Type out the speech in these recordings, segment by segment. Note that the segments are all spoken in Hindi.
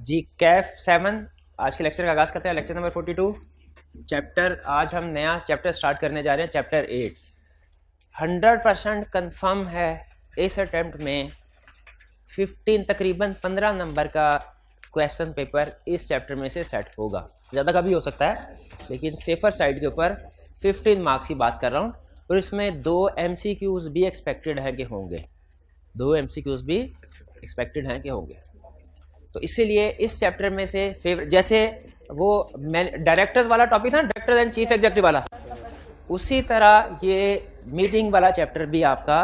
जी कैफ 7 आज के लेक्चर का आगाज़ करते हैं। Lecture number 42 chapter. आज हम नया चैप्टर स्टार्ट करने जा रहे हैं, चैप्टर 8। 100% कन्फर्म है इस अटेम्प्ट में तकरीबन 15 नंबर का क्वेश्चन पेपर इस चैप्टर में से सेट होगा। ज़्यादा का भी हो सकता है, लेकिन सेफर साइड के ऊपर 15 मार्क्स की बात कर रहा हूँ। और इसमें 2 MCQs भी एक्सपेक्टेड हैं कि होंगे, 2 MCQs भी एक्सपेक्टेड हैं कि होंगे। तो इसीलिए इस चैप्टर में से फेवरेट, जैसे वो डायरेक्टर्स वाला टॉपिक था, डायरेक्टर एंड चीफ एग्जीक्यूटिव वाला, उसी तरह ये मीटिंग वाला चैप्टर भी आपका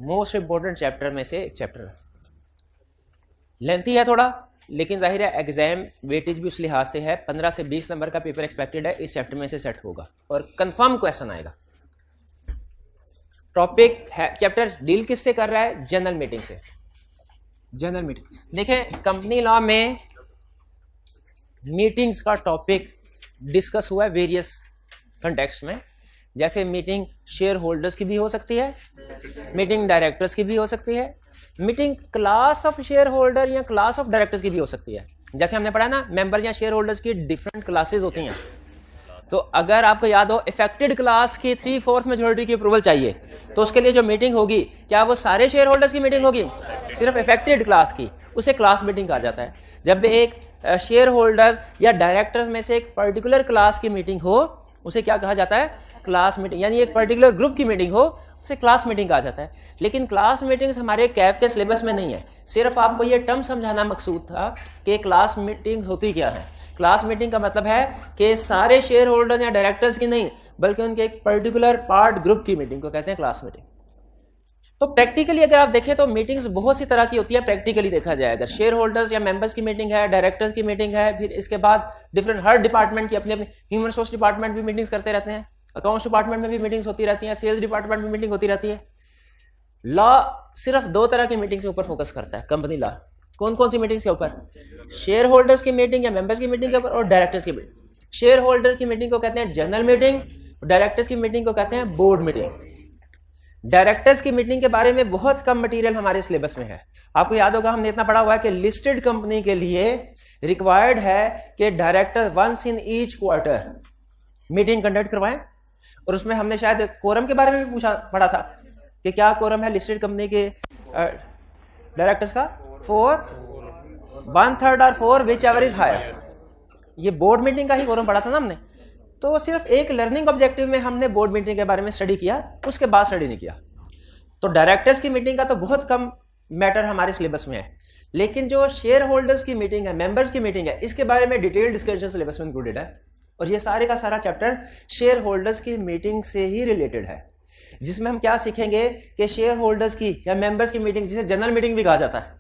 मोस्ट इम्पोर्टेंट चैप्टर में से एक चैप्टर है। लेंथी है थोड़ा, लेकिन जाहिर है एग्जाम वेटेज भी उस लिहाज से है। 15 से 20 नंबर का पेपर एक्सपेक्टेड है, इस चैप्टर में से सेट होगा और कंफर्म क्वेश्चन आएगा। टॉपिक है, चैप्टर डील किससे कर रहा है? जनरल मीटिंग से। जनरल मीटिंग देखें, कंपनी लॉ में मीटिंग्स का टॉपिक डिस्कस हुआ है वेरियस कंटेक्स्ट में। जैसे मीटिंग शेयर होल्डर्स की भी हो सकती है, मीटिंग डायरेक्टर्स की भी हो सकती है, meeting class of share holder या क्लास ऑफ डायरेक्टर्स की भी हो सकती है। जैसे हमने पढ़ा ना, मेंबर्स या शेयर होल्डर्स की डिफरेंट क्लासेस होती हैं। तो अगर आपको याद हो, इफेक्टेड क्लास की 3/4 मेजॉरिटी की अप्रूवल चाहिए, तो उसके लिए जो मीटिंग होगी, क्या वो सारे शेयर होल्डर्स की मीटिंग होगी? सिर्फ इफेक्टेड क्लास की, उसे क्लास मीटिंग कहा जाता है। जब एक शेयर होल्डर्स या डायरेक्टर्स में से एक पर्टिकुलर क्लास की मीटिंग हो, उसे क्या कहा जाता है? Class meeting. यानी एक पर्टिकुलर ग्रुप की मीटिंग हो, उसे क्लास मीटिंग कहा जाता है। लेकिन क्लास मीटिंग्स हमारे कैफ के सिलेबस में नहीं है। सिर्फ आपको ये टर्म समझाना मकसूद था कि क्लास मीटिंग्स होती क्या है। क्लास मीटिंग का मतलब है कि सारे शेयर होल्डर्स या डायरेक्टर्स की नहीं, बल्कि उनके एक पर्टिकुलर पार्ट ग्रुप की मीटिंग को कहते हैं क्लास मीटिंग। तो प्रैक्टिकली अगर आप देखें तो मीटिंग्स बहुत सी तरह की होती है। प्रैक्टिकली देखा जाए, अगर शेयर होल्डर्स या मेंबर्स की मीटिंग है, डायरेक्टर्स की मीटिंग है, फिर इसके बाद डिफरेंट हर डिपार्टमेंट की अपनी अपनी, ह्यूमन रिसोर्स डिपार्टमेंट भी मीटिंग्स करते रहते हैं, अकाउंट्स डिपार्टमेंट में भी मीटिंग्स होती रहती हैं, सेल्स डिपार्टमेंट में मीटिंग होती रहती है। लॉ सिर्फ 2 तरह की मीटिंग्स के ऊपर फोकस करता है, कंपनी लॉ। कौन कौन सी मीटिंग्स के ऊपर? शेयर होल्डर्स की मीटिंग या मेंबर्स की मीटिंग के ऊपर, और डायरेक्टर्स की मीटिंग। शेयर होल्डर की मीटिंग को कहते हैं जनरल मीटिंग, डायरेक्टर्स की मीटिंग को कहते हैं बोर्ड मीटिंग। डायरेक्टर्स की मीटिंग के बारे में बहुत कम मटेरियल हमारे सिलेबस में है। आपको याद होगा, हमने इतना पढ़ा हुआ है कि लिस्टेड कंपनी के लिए रिक्वायर्ड है कि director once in each quarter meeting conduct करवाएं। और उसमें हमने शायद कोरम के बारे में भी पढ़ा था कि क्या कोरम है लिस्टेड कंपनी के डायरेक्टर्स का? 4 1/3 और 4 विच एवर इज हायर। ये बोर्ड मीटिंग का ही कोरम पढ़ा था ना हमने। तो सिर्फ एक लर्निंग ऑब्जेक्टिव में हमने बोर्ड मीटिंग के बारे में स्टडी किया, उसके बाद स्टडी नहीं किया। तो डायरेक्टर्स की मीटिंग का तो बहुत कम मैटर हमारे सिलेबस में है, लेकिन जो शेयर होल्डर्स की मीटिंग है, मेंबर्स की मीटिंग है, इसके बारे में डिटेल डिस्कशन सिलेबस में इंक्लूडेड है। और ये सारे का सारा चैप्टर शेयर होल्डर्स की मीटिंग से ही रिलेटेड है, जिसमें हम क्या सीखेंगे कि शेयर होल्डर्स की या मेंबर्स की मीटिंग, जिसे जनरल मीटिंग भी कहा जाता है।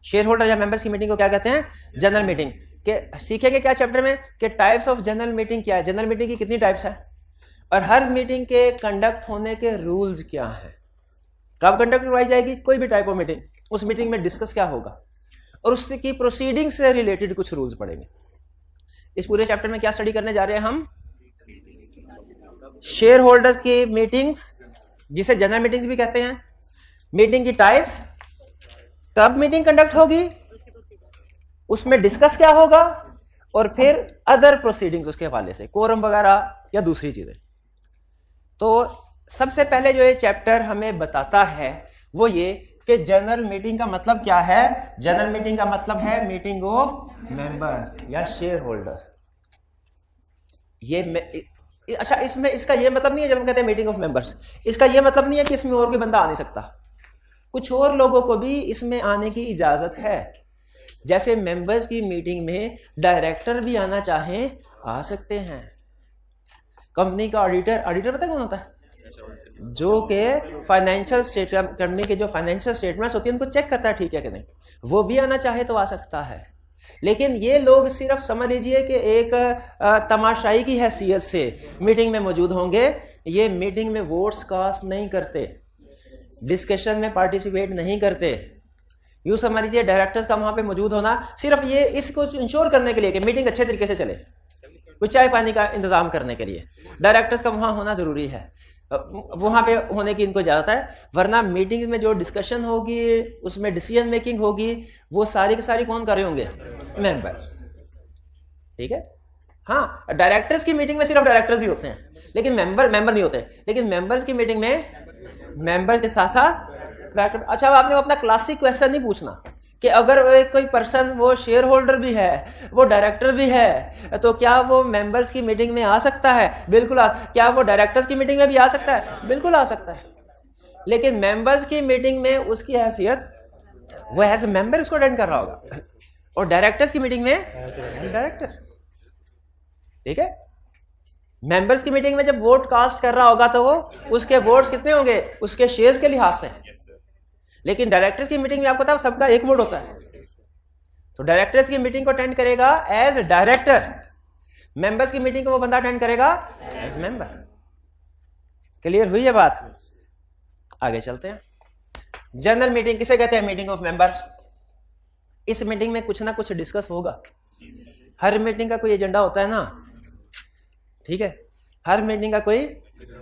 शेयर होल्डर या मेंबर्स की मीटिंग को क्या कहते हैं? General meeting. के सीखेंगे क्या चैप्टर में कि टाइप्स ऑफ जनरल मीटिंग क्या है, जनरल मीटिंग की कितनी टाइप्स है, और हर मीटिंग के कंडक्ट होने के रूल्स क्या हैं, कब कंडक्ट करवाई जाएगी कोई भी टाइप ऑफ मीटिंग, उस मीटिंग में डिस्कस क्या होगा, और उसकी प्रोसीडिंग से रिलेटेड कुछ रूल्स पढ़ेंगे। इस पूरे चैप्टर में क्या स्टडी करने जा रहे हैं हम? शेयर होल्डर्स की मीटिंग्स, जिसे जनरल मीटिंग्स भी कहते हैं, मीटिंग की टाइप्स, कब मीटिंग कंडक्ट होगी, उसमें डिस्कस क्या होगा, और फिर अदर प्रोसीडिंग्स उसके हवाले से, कोरम वगैरह या दूसरी चीजें। तो सबसे पहले जो ये चैप्टर हमें बताता है वो ये कि जनरल मीटिंग का मतलब क्या है। जनरल मीटिंग का मतलब है मीटिंग ऑफ मेंबर्स या शेयर होल्डर्स। अच्छा, इसमें इसका ये मतलब नहीं है, जब हम कहते हैं मीटिंग ऑफ मेंबर्स, इसका ये मतलब नहीं है कि इसमें और कोई बंदा आ नहीं सकता। कुछ और लोगों को भी इसमें आने की इजाजत है। जैसे मेंबर्स की मीटिंग में डायरेक्टर भी आना चाहें, आ सकते हैं। कंपनी का ऑडिटर पता है कौन होता है? जो कि फाइनेंशियल स्टेटमेंट, कंपनी के जो फाइनेंशियल स्टेटमेंट्स होती है उनको चेक करता है ठीक है कि नहीं, वो भी आना चाहे तो आ सकता है। लेकिन ये लोग सिर्फ समझ लीजिए कि एक तमाशाई की हैसियत से मीटिंग में मौजूद होंगे। ये मीटिंग में वोट्स कास्ट नहीं करते, डिस्कशन में पार्टिसिपेट नहीं करते। यूं समझ लीजिए डायरेक्टर्स का वहां पे मौजूद होना सिर्फ ये इसको इंश्योर करने के लिए कि मीटिंग अच्छे तरीके से चले, कुछ चाय पानी का इंतजाम करने के लिए डायरेक्टर्स का वहां होना जरूरी है। वहां पे होने की इनको इजाजत है, वरना मीटिंग में जो डिस्कशन होगी उसमें डिसीजन मेकिंग होगी वो सारी की सारी कौन कर रहे होंगे? मेंबर्स। ठीक है। हाँ, डायरेक्टर्स की मीटिंग में सिर्फ डायरेक्टर्स ही होते हैं, लेकिन मेंबर नहीं होते। लेकिन मेंबर्स की मीटिंग में मेंबर्स के साथ साथ डायरेक्टर। अच्छा, अब आपने अपना क्लासिक क्वेश्चन नहीं पूछना कि अगर कोई पर्सन वो शेयर होल्डर भी है, वो डायरेक्टर भी है, तो क्या वो मेंबर्स की मीटिंग में आ सकता है? बिल्कुल क्या वो डायरेक्टर्स की मीटिंग में भी आ सकता है? बिल्कुल आ सकता है। लेकिन मेंबर्स की मीटिंग में उसकी हैसियत वो एज ए मेंबर उसको अटेंड कर रहा होगा, और डायरेक्टर्स की मीटिंग में डायरेक्टर। ठीक है। मेंबर्स की मीटिंग में जब वोट कास्ट कर रहा होगा तो वो उसके वोट्स कितने होंगे? उसके शेयर्स के लिहाज से। लेकिन डायरेक्टर्स की मीटिंग में आपको पता है सबका एक वोट होता है, तो डायरेक्टर्स की मीटिंग को अटेंड करेगा एज डायरेक्टर, मेंबर्स की मीटिंग को वो बंदा अटेंड करेगा एज मेंबर। क्लियर हुई है बात? आगे चलते हैं। जनरल मीटिंग किसे कहते हैं? Meeting of member. इस मीटिंग में कुछ ना कुछ डिस्कस होगा। हर मीटिंग का कोई एजेंडा होता है ना, ठीक है। हर मीटिंग का कोई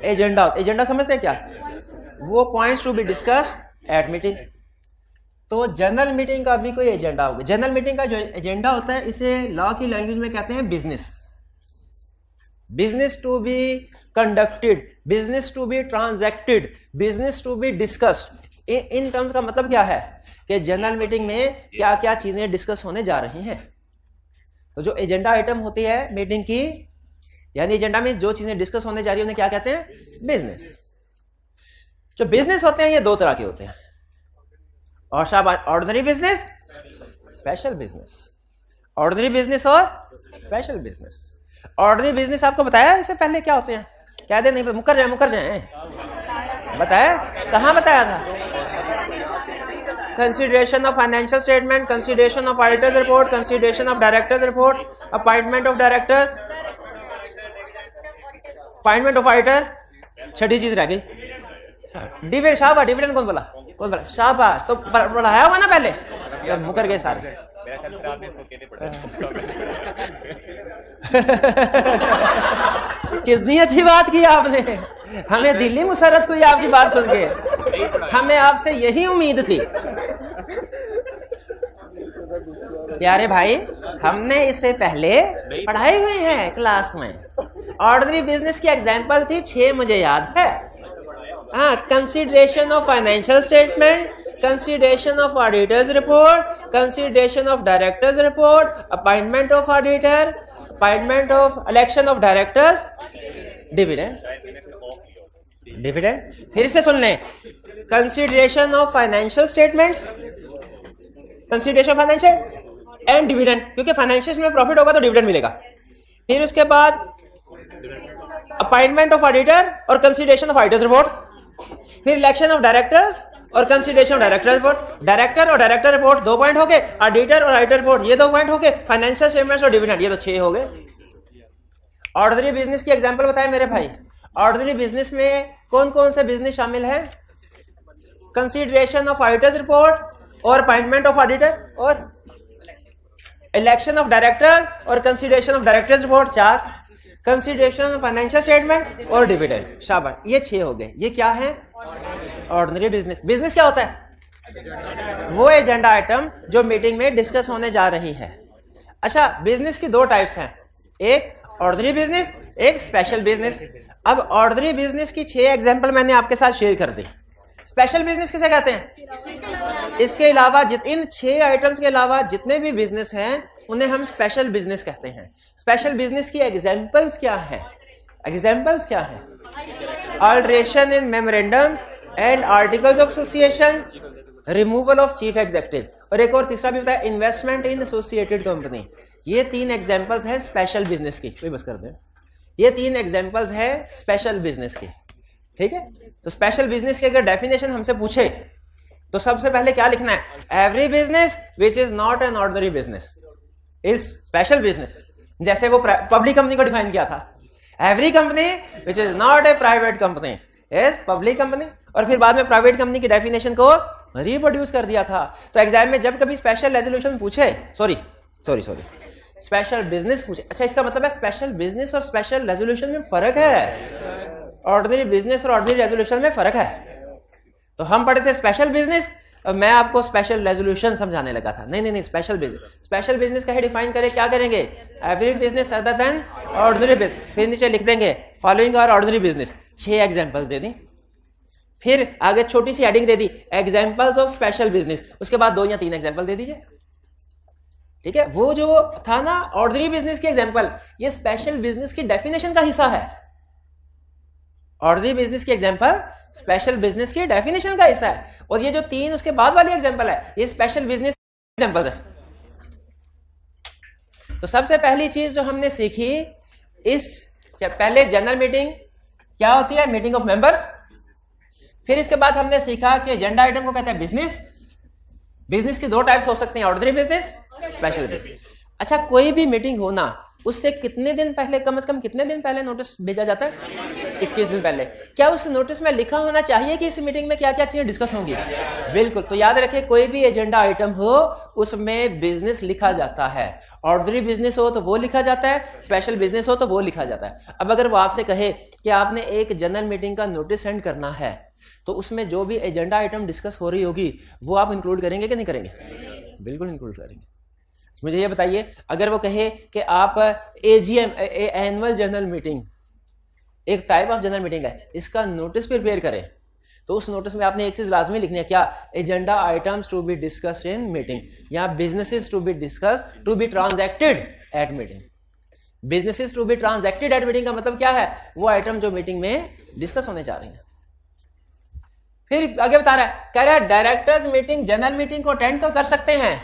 एजेंडा समझते हैं क्या? वो points to be discussed at meeting. तो जनरल मीटिंग का भी कोई एजेंडा होगा। जनरल मीटिंग का जो एजेंडा होता है इसे लॉ की लैंग्वेज में कहते हैं business to be conducted, business to be transacted, business to be discussed. इन टर्म्स का मतलब क्या है कि जनरल मीटिंग में क्या क्या चीजें डिस्कस होने जा रही हैं। तो जो एजेंडा आइटम होती है मीटिंग की, यानी एजेंडा में जो चीजें डिस्कस होने जा रही है उन्हें क्या कहते हैं? बिजनेस। जो बिजनेस होते हैं ये दो तरह के होते हैं, और शाबाश, ordinary business, special business. Ordinary business और स्पेशल बिजनेस। ऑर्डिनरी बिजनेस आपको बताया इससे पहले क्या होते हैं? क्या दे? नहीं, मुकर जाए बताया? कहां बताया था? Consideration of financial statement, consideration of auditors report, consideration of directors report, appointment of directors, appointment of auditor. छठी चीज रह गई डिविडेंड। शाबाश, डिविडेंड कौन बोला? शाबाश। तो पढ़ाया हुआ ना पहले, मुकर गए सारे। कितनी अच्छी बात की आपने, हमें दिल्ली मुसरत हुई आपकी बात सुन के। हमें आपसे यही उम्मीद थी प्यारे भाई, हमने इससे पहले पढ़ाई हुई है क्लास में। ऑर्डिनरी बिजनेस की एग्जांपल थी 6, मुझे याद है। हाँ, consideration of financial statement, consideration of auditors report, consideration of directors report, appointment of auditor, appointment of election of directors, dividend. फिर से सुन लें, consideration of financial statements, consideration financial and dividend, क्योंकि फाइनेंशियल में प्रॉफिट होगा तो डिविडेंड मिलेगा। फिर उसके बाद अपॉइंटमेंट ऑफ ऑडिटर और कंसिडरेशन ऑफ ऑडिटर्स रिपोर्ट, फिर इलेक्शन ऑफ डायरेक्टर्स और consideration of director report. Director और डायरेक्टर रिपोर्ट 2 पॉइंट हो गए, ऑडिटर और ऑडिटर रिपोर्ट ये 2 पॉइंट हो गए, फाइनेंशियल स्टेटमेंट्स और डिविडेंड ये तो 6 हो गए। ऑर्डिनरी बिजनेस की एग्जांपल बताए मेरे भाई। ऑर्डिनरी बिजनेस में कौन कौन से बिजनेस शामिल है? कंसिडरेशन ऑफ ऑडिटर्स रिपोर्ट और अपॉइंटमेंट ऑफ ऑडिटर और इलेक्शन ऑफ डायरेक्टर्स और consideration of directors report 4, consideration of financial statement और डिविडेंड। शाबाश, ये 6 हो गए। ये क्या है? Ordinary business. बिजनेस क्या होता है? वो एजेंडा आइटम जो मीटिंग में डिस्कस होने जा रही है। अच्छा, बिजनेस की 2 टाइप्स हैं, एक ऑर्डिनरी बिजनेस, एक स्पेशल बिजनेस। अब ऑर्डिनरी बिजनेस की 6 एग्जांपल मैंने आपके साथ शेयर कर दी। स्पेशल बिजनेस किसे कहते हैं? इसके अलावा इन 6 आइटम्स के अलावा जितने भी बिजनेस हैं उन्हें हम स्पेशल बिजनेस कहते हैं। स्पेशल बिजनेस की एग्जांपल्स क्या है? एग्जांपल्स क्या है? Alteration in memorandum and articles of association, removal of chief executive, और एक और तीसरा भी बताया, इन्वेस्टमेंट इन एसोसिएटेड कंपनी। ये 3 एग्जांपल्स हैं स्पेशल बिजनेस की। कोई बस कर दे, ये 3 एग्जांपल्स हैं स्पेशल बिजनेस की। ठीक है। तो स्पेशल बिजनेस की अगर डेफिनेशन हमसे पूछे तो सबसे पहले क्या लिखना है? Every business which is not an ordinary business is special business. जैसे वो पब्लिक कंपनी को डिफाइन किया था, every company which is not a private company is public company, और फिर बाद में प्राइवेट कंपनी की डेफिनेशन को रिप्रोड्यूस कर दिया था। तो एग्जाम में जब कभी स्पेशल रेजोल्यूशन पूछे, सॉरी स्पेशल बिजनेस पूछे, अच्छा इसका मतलब है स्पेशल बिजनेस और स्पेशल रेजोल्यूशन में फर्क है। ऑर्डिनरी बिजनेस और ऑर्डिनरी रेजोल्यूशन में फर्क है। तो हम पढ़े थे स्पेशल बिजनेस, मैं आपको स्पेशल रेजोल्यूशन समझाने लगा था। नहीं नहीं नहीं, स्पेशल बिजनेस, स्पेशल बिजनेस का ही डिफाइन करें, क्या करेंगे? Every business other than ordinary business. फिर नीचे लिख देंगे following are ordinary business, 6 examples दे दी। फिर आगे छोटी सी हेडिंग दे दी एग्जांपल्स ऑफ स्पेशल बिजनेस, उसके बाद 2 या 3 एग्जांपल दे दीजिए। ठीक है, वो जो था ना ऑर्डिनरी बिजनेस के एग्जांपल, ये स्पेशल बिजनेस की डेफिनेशन का हिस्सा है। ऑर्डिनरी बिजनेस की एग्जांपल स्पेशल बिजनेस की डेफिनेशन का हिस्सा है, और ये जो 3 उसके बाद वाली एग्जांपल है ये स्पेशल बिजनेस एग्जांपल्स है। तो सबसे पहली चीज जो हमने सीखी, इस पहले जनरल मीटिंग क्या होती है? Meeting of members. फिर इसके बाद हमने सीखा कि एजेंडा आइटम को कहते हैं बिजनेस। बिजनेस की 2 टाइप्स हो सकते हैं, ऑर्डिनरी बिजनेस, स्पेशल बिजनेस। अच्छा, कोई भी मीटिंग होना उससे कितने दिन पहले, कम से कम कितने दिन पहले नोटिस भेजा जाता है? 21 दिन पहले। क्या उस नोटिस में लिखा होना चाहिए कि इस मीटिंग में क्या क्या चीजें डिस्कस होंगी? बिल्कुल। तो याद रखिए, कोई भी एजेंडा आइटम हो उसमें बिजनेस लिखा जाता है। ऑर्डिनरी बिजनेस हो तो वो लिखा जाता है, स्पेशल बिजनेस हो तो वो लिखा जाता है। अब अगर वो आपसे कहे कि आपने एक जनरल मीटिंग का नोटिस सेंड करना है, तो उसमें जो भी एजेंडा आइटम डिस्कस हो रही होगी वो आप इंक्लूड करेंगे कि नहीं करेंगे? बिल्कुल इंक्लूड करेंगे। मुझे ये बताइए, अगर वो कहे कि आप एजीएम, एनुअल जनरल मीटिंग, एक टाइप ऑफ जनरल मीटिंग है, इसका नोटिस प्रिपेयर करें, तो उस नोटिस में आपने एक चीज लाजमी लिखनी है, क्या? Agenda items to be discussed in meeting, या businesses to be discussed to be transacted at meeting. Businesses to be transacted at meeting का मतलब क्या है? वो आइटम जो मीटिंग में डिस्कस होने जा रही है। फिर आगे बता रहा है, कह रहा है डायरेक्टर्स मीटिंग, जनरल मीटिंग को अटेंड तो कर सकते हैं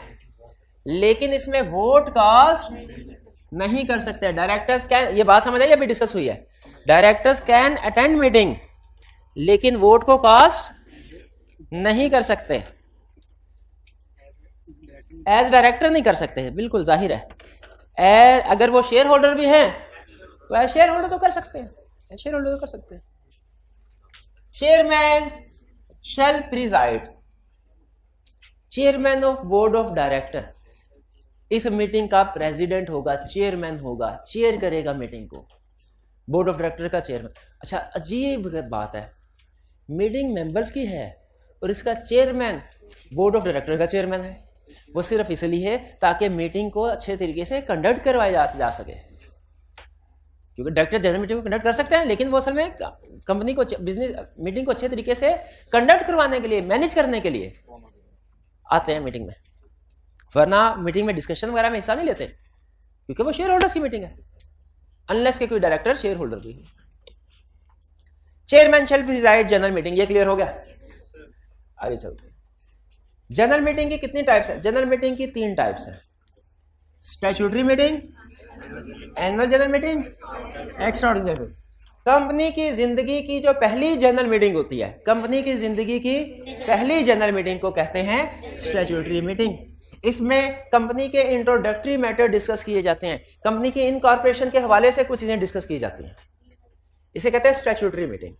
लेकिन इसमें वोट कास्ट नहीं कर सकते। डायरेक्टर्स कैन, ये बात समझ आई, अभी डिस्कस हुई है। डायरेक्टर्स कैन अटेंड मीटिंग लेकिन वोट को कास्ट नहीं कर सकते, एज डायरेक्टर नहीं कर सकते। बिल्कुल जाहिर है, अगर वो शेयर होल्डर भी हैं तो शेयर होल्डर तो कर सकते हैं, शेयर होल्डर तो कर सकते हैं। Chairman shall preside, chairman of board of director, इस मीटिंग का प्रेसिडेंट होगा, चेयरमैन होगा, चेयर करेगा मीटिंग को, बोर्ड ऑफ डायरेक्टर का चेयरमैन। अच्छा, अजीब बात है, मीटिंग मेंबर्स की है और इसका चेयरमैन बोर्ड ऑफ डायरेक्टर का चेयरमैन है। वो सिर्फ इसलिए है ताकि मीटिंग को अच्छे तरीके से कंडक्ट करवाया जा सके, क्योंकि डायरेक्टर जनरल मीटिंग को कंडक्ट कर सकते हैं लेकिन वो असल में कंपनी को, बिजनेस मीटिंग को अच्छे तरीके से कंडक्ट करवाने के लिए, मैनेज करने के लिए आते हैं मीटिंग में, वरना मीटिंग में डिस्कशन वगैरह में हिस्सा नहीं लेते, क्योंकि वो शेयर होल्डर्स की मीटिंग है, अनलेस के कोई डायरेक्टर शेयर होल्डर भी। Chairman shall preside general meeting, ये क्लियर हो गया? आगे चलते हैं। जनरल मीटिंग की कितनी टाइप्स है? जनरल मीटिंग की 3 टाइप्स है, statutory meeting, annual general meeting, extraordinary meeting. Company की जिंदगी की जो पहली जनरल मीटिंग होती है, कंपनी की जिंदगी की पहली जनरल मीटिंग को कहते हैं स्टैट्यूटरी मीटिंग। इसमें कंपनी के इंट्रोडक्टरी मैटर डिस्कस किए जाते हैं, कंपनी की इनकॉर्पोरेशन के हवाले से कुछ चीजें डिस्कस की जाती हैं, इसे कहते हैं स्टैट्यूटरी मीटिंग।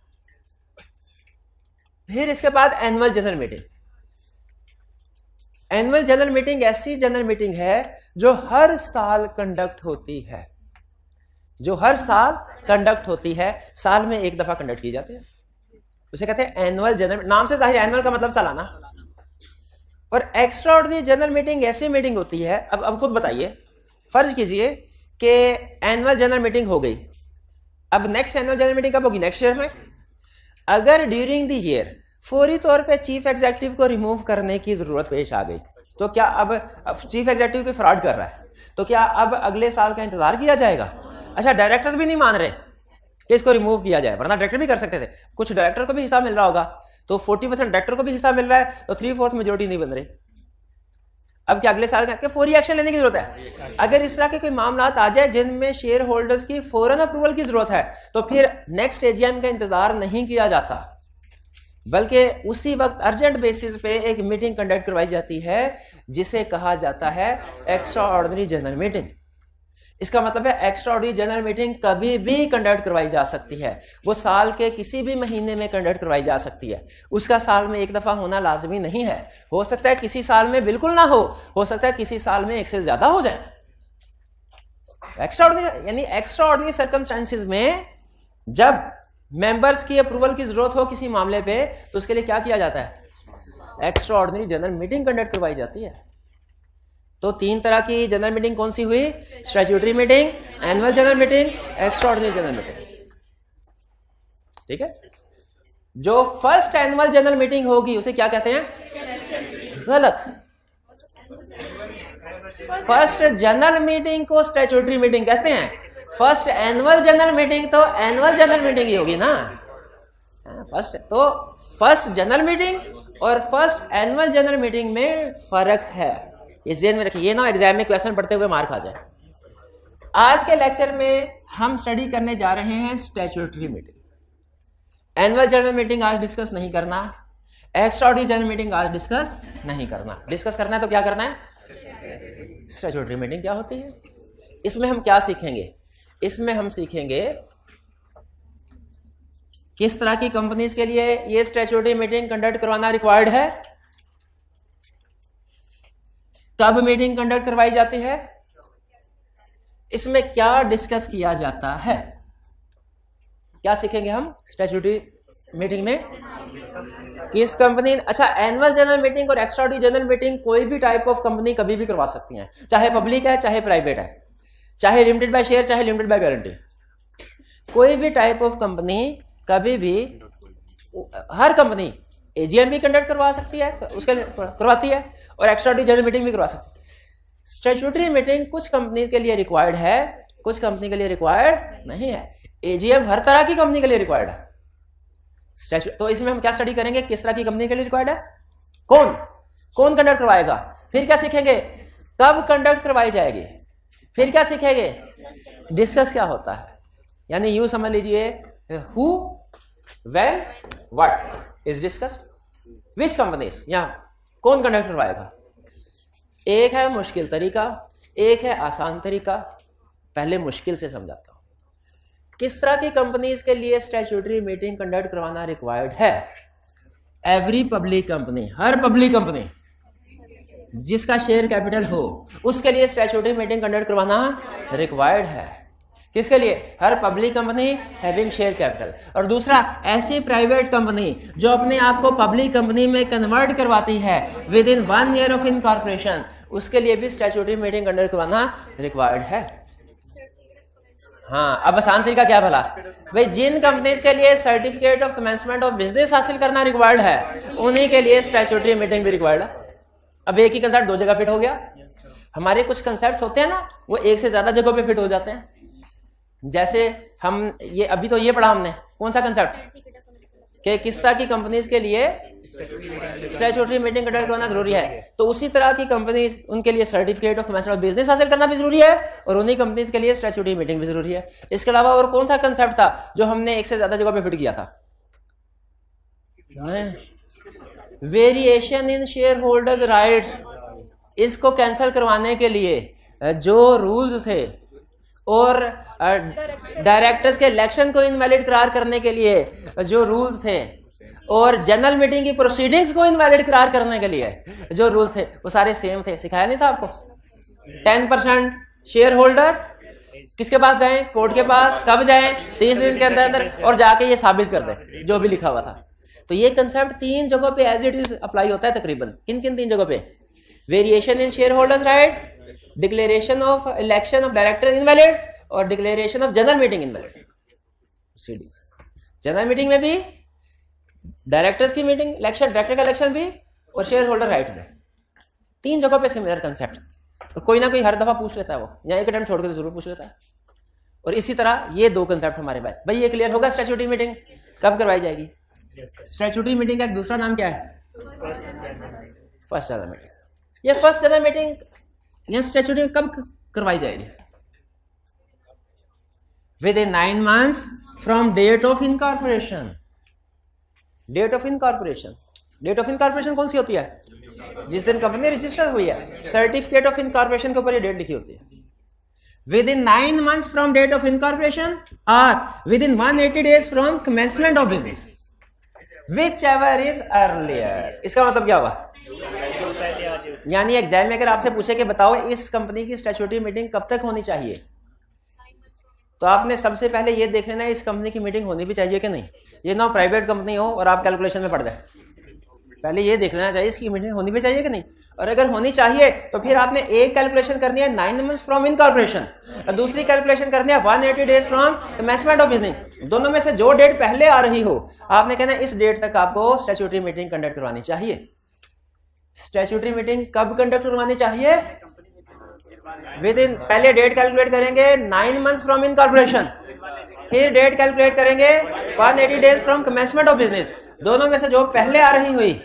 फिर इसके बाद annual general meeting. Annual general meeting ऐसी जनरल मीटिंग है जो हर साल कंडक्ट होती है, जो हर साल कंडक्ट होती है, साल में एक दफा कंडक्ट की जाती है, उसे कहते हैं एनुअल जनरल। नाम से जाहिर, एनुअल का मतलब सालाना। और एक्स्ट्राऑर्डिनरी जनरल मीटिंग ऐसी मीटिंग होती है, अब खुद बताइए, फर्ज कीजिए कि एनुअल जनरल मीटिंग हो गई, अब नेक्स्ट एनुअल जनरल मीटिंग कब होगी? नेक्स्ट ईयर में। अगर ड्यूरिंग द ईयर फौरी तौर पे चीफ एग्जीक्यूटिव को रिमूव करने की जरूरत पेश आ गई, तो क्या अब चीफ एग्जीक्यूटिव कोई फ्रॉड कर रहा है, तो क्या अब अगले साल का इंतजार किया जाएगा? अच्छा, डायरेक्टर्स भी नहीं मान रहे कि इसको रिमूव किया जाए, वरना डायरेक्टर भी कर सकते थे, कुछ डायरेक्टर को भी हिस्सा मिल रहा होगा, तो 40% डायरेक्टर को भी हिस्सा मिल रहा है, तो 3/4 मेजोरिटी नहीं बन रही। अब क्या अगले साल का फौरी एक्शन लेने की जरूरत है? अगर इस तरह के कोई मामला आ जाए जिनमें शेयर होल्डर्स की फौरन अप्रूवल की जरूरत है, तो फिर नेक्स्ट एजीएम का इंतजार नहीं किया जाता, बल्कि उसी वक्त अर्जेंट बेसिस पे एक मीटिंग कंडक्ट करवाई जाती है जिसे कहा जाता है एक्स्ट्रा ऑर्डिनरी जनरल मीटिंग। इसका मतलब है एक्स्ट्रा ऑर्डिनरी जनरल मीटिंग कभी भी कंडक्ट करवाई जा सकती है, वो साल के किसी भी महीने में कंडक्ट करवाई जा सकती है, उसका साल में एक दफा होना लाजमी नहीं है, हो सकता है किसी साल में बिल्कुल ना हो सकता है किसी साल में एक से ज्यादा हो जाए। एक्स्ट्रा ऑर्डिनरी यानी एक्स्ट्रा ऑर्डिनरी सर्कमस्टेंसेस में जब मेंबर्स की अप्रूवल की जरूरत हो किसी मामले पे तो उसके लिए क्या किया जाता है? Extra ordinary general meeting conduct करवाई जाती है। तो 3 तरह की जनरल मीटिंग कौन सी हुई? Statutory meeting, annual general meeting, extra ordinary general meeting. ठीक है, जो फर्स्ट एनुअल जनरल मीटिंग होगी उसे क्या कहते हैं? गलत। फर्स्ट जनरल मीटिंग को स्टैट्यूटरी मीटिंग कहते हैं, फर्स्ट एनुअल जनरल मीटिंग तो एनुअल जनरल मीटिंग ही होगी ना। फर्स्ट जनरल मीटिंग और फर्स्ट एनुअल जनरल मीटिंग में फर्क है, ये ज़हन में रखिए, ये ना एग्जाम में क्वेश्चन पढ़ते हुए मार खा जाए। आज के लेक्चर में हम स्टडी करने जा रहे हैं statutory meeting. Annual general meeting आज डिस्कस नहीं करना, एक्स्ट्रा ऑर्डिनरी जनरल मीटिंग आज डिस्कस नहीं करना। डिस्कस करना है तो क्या करना है? स्टैट्यूटरी मीटिंग क्या होती है, इसमें हम क्या सीखेंगे? इसमें हम सीखेंगे किस तरह की कंपनीज के लिए ये स्टैट्यूटरी मीटिंग कंडक्ट करवाना रिक्वायर्ड है, कब मीटिंग कंडक्ट करवाई जाती है, इसमें क्या डिस्कस किया जाता है, क्या सीखेंगे हम स्टैट्यूटरी मीटिंग में? किस कंपनी, अच्छा एनुअल जनरल मीटिंग और एक्स्ट्रा ऑर्डिनरी जनरल मीटिंग कोई भी टाइप ऑफ कंपनी कभी भी करवा सकती है, चाहे पब्लिक है चाहे प्राइवेट है, चाहे लिमिटेड बाय शेयर चाहे लिमिटेड बाय गारंटी। कोई भी टाइप ऑफ कंपनी कभी भी, हर कंपनी एजीएम भी कंडक्ट करवा सकती है, उसके लिए करवाती है, और एक्स्ट्रा ऑर्डिनरी जनरल मीटिंग भी करवा सकती है। स्टैट्यूटरी मीटिंग कुछ कंपनी के लिए रिक्वायर्ड है, कुछ कंपनी के लिए रिक्वायर्ड नहीं है। एजीएम हर तरह की कंपनी के लिए रिक्वायर्ड है। तो इसमें हम क्या स्टडी करेंगे, किस तरह की कंपनी के लिए रिक्वायर्ड है, कौन कंडक्ट करवाएगा, फिर क्या सीखेंगे, कब कंडक्ट करवाई जाएगी, फिर क्या सीखेंगे, डिस्कस क्या होता है। यानी यूं समझ लीजिए, who, when, what is discussed, which companies, यहां कौन कंडक्ट करवाएगा। एक है मुश्किल तरीका, एक है आसान तरीका। पहले मुश्किल से समझाता हूं, किस तरह की कंपनीज के लिए स्टैट्यूटरी मीटिंग कंडक्ट करवाना रिक्वायर्ड है। एवरी पब्लिक कंपनी, हर पब्लिक कंपनी जिसका शेयर कैपिटल हो उसके लिए स्टैट्यूटरी मीटिंग कंडक्ट करवाना रिक्वायर्ड है। किसके लिए? हर public company having share capital. और दूसरा, ऐसी प्राइवेट कंपनी जो अपने आप को पब्लिक कंपनी में कन्वर्ट करवाती है within 1 year of incorporation, उसके लिए भी स्टैट्यूटरी मीटिंग कंडक्ट करवाना रिक्वायर्ड है। हाँ, अब आसान तरीका क्या भला भाई, जिन कंपनीज के लिए certificate of commencement of business हासिल करना रिक्वायर्ड है उन्हीं के लिए स्टैट्यूटरी मीटिंग भी रिक्वायर्ड है। अब एक ही कंसेप्ट 2 जगह फिट हो गया। हमारे कुछ कंसेप्ट होते हैं ना, वो एक से ज्यादा जगहों पे फिट हो जाते हैं। जैसे हम ये अभी तो ये पढ़ा हमने, कौन सा कंसेप्ट, कि किस तरह की कंपनीज के लिए स्टैट्यूटरी मीटिंग कंडक्ट करना जरूरी है, तो उसी तरह की कंपनीज, उनके लिए certificate of commencement of business हासिल करना भी जरूरी है, और उन्हीं कंपनीज के लिए स्टैट्यूटरी मीटिंग भी जरूरी है। इसके अलावा और कौन सा कंसेप्ट था जो हमने एक से ज्यादा जगह पे फिट किया था? Variation in share holders rights. इसको कैंसिल करवाने के लिए जो रूल्स थे और डायरेक्टर्स के इलेक्शन को इनवैलिड करार करने के लिए जो रूल्स थे, और जनरल मीटिंग की प्रोसीडिंग्स को इनवैलिड करार करने के लिए जो रूल्स थे, वो सारे सेम थे। सिखाया नहीं था आपको? 10% शेयर होल्डर किसके पास जाएं? कोर्ट के पास। कब जाएं? 30 दिन के अंदर, और जाके ये साबित कर दें जो भी लिखा हुआ था। तो ये कंसेप्ट 3 जगहों पे एज इट इज अप्लाई होता है तकरीबन। किन किन 3 जगहों पे? Variation in shareholders right, declaration of election of director invalid, और declaration of general meeting invalid proceedings. General meeting में भी, डायरेक्टर्स की मीटिंग, इलेक्शन, डायरेक्टर का इलेक्शन भी, और शेयर होल्डर राइट में। 3 जगहों पे सिमिलर कंसेप्ट। तो कोई ना कोई हर दफा पूछ लेता है वो, या एक अटेम्प्ट छोड़ के तो जरूर पूछ लेता है। और इसी तरह ये 2 कंसेप्ट हमारे पास। भाई ये क्लियर होगा? स्टैट्यूटरी मीटिंग कब करवाई जाएगी? स्टैट्यूटरी मीटिंग का एक दूसरा नाम क्या है? First general meeting. ये फर्स्ट जनरल मीटिंग या स्टैट्यूटरी कब करवाई जाएगी? Within 9 months from date of incorporation. Date of incorporation, date of incorporation कौन सी होती है? जिस दिन कंपनी रजिस्टर्ड हुई है। सर्टिफिकेट ऑफ इनकॉर्पोरेशन के ऊपर ये डेट लिखी होती है। Within 9 months from date of incorporation और within 180 days from commencement of business, whichever is earlier. इसका मतलब क्या हुआ? यानी एग्जाम में अगर आपसे पूछे कि बताओ इस कंपनी की स्टैट्यूटरी मीटिंग कब तक होनी चाहिए, तो आपने सबसे पहले ये देख लेना है इस कंपनी की मीटिंग होनी भी चाहिए कि नहीं। ये ना प्राइवेट कंपनी हो और आप कैलकुलेशन में पड़ जाए, पहले ये देख लेना चाहिए इसकी मीटिंग होनी भी चाहिए कि नहीं। और अगर होनी चाहिए तो फिर आपने एक कैलकुलेशन करनी है 9 मंथ्स फ्रॉम इनकॉर्पोरेशन और दूसरी कैलकुलेशन करनी है 180 days from commencement of business. दोनों में से जो डेट पहले आ रही हो आपने कहना है इस डेट तक आपको स्टैट्यूटरी मीटिंग कंडक्ट करवानी चाहिए। स्टैट्यूटरी मीटिंग कब कंडक्ट करवानी चाहिए? विद इन, पहले डेट कैलकुलेट करेंगे 9 मंथ्स फ्रॉम इनकॉर्पोरेशन, फिर डेट कैलकुलेट करेंगे 180 days from commencement of business. दोनों में से जो पहले आ रही हुई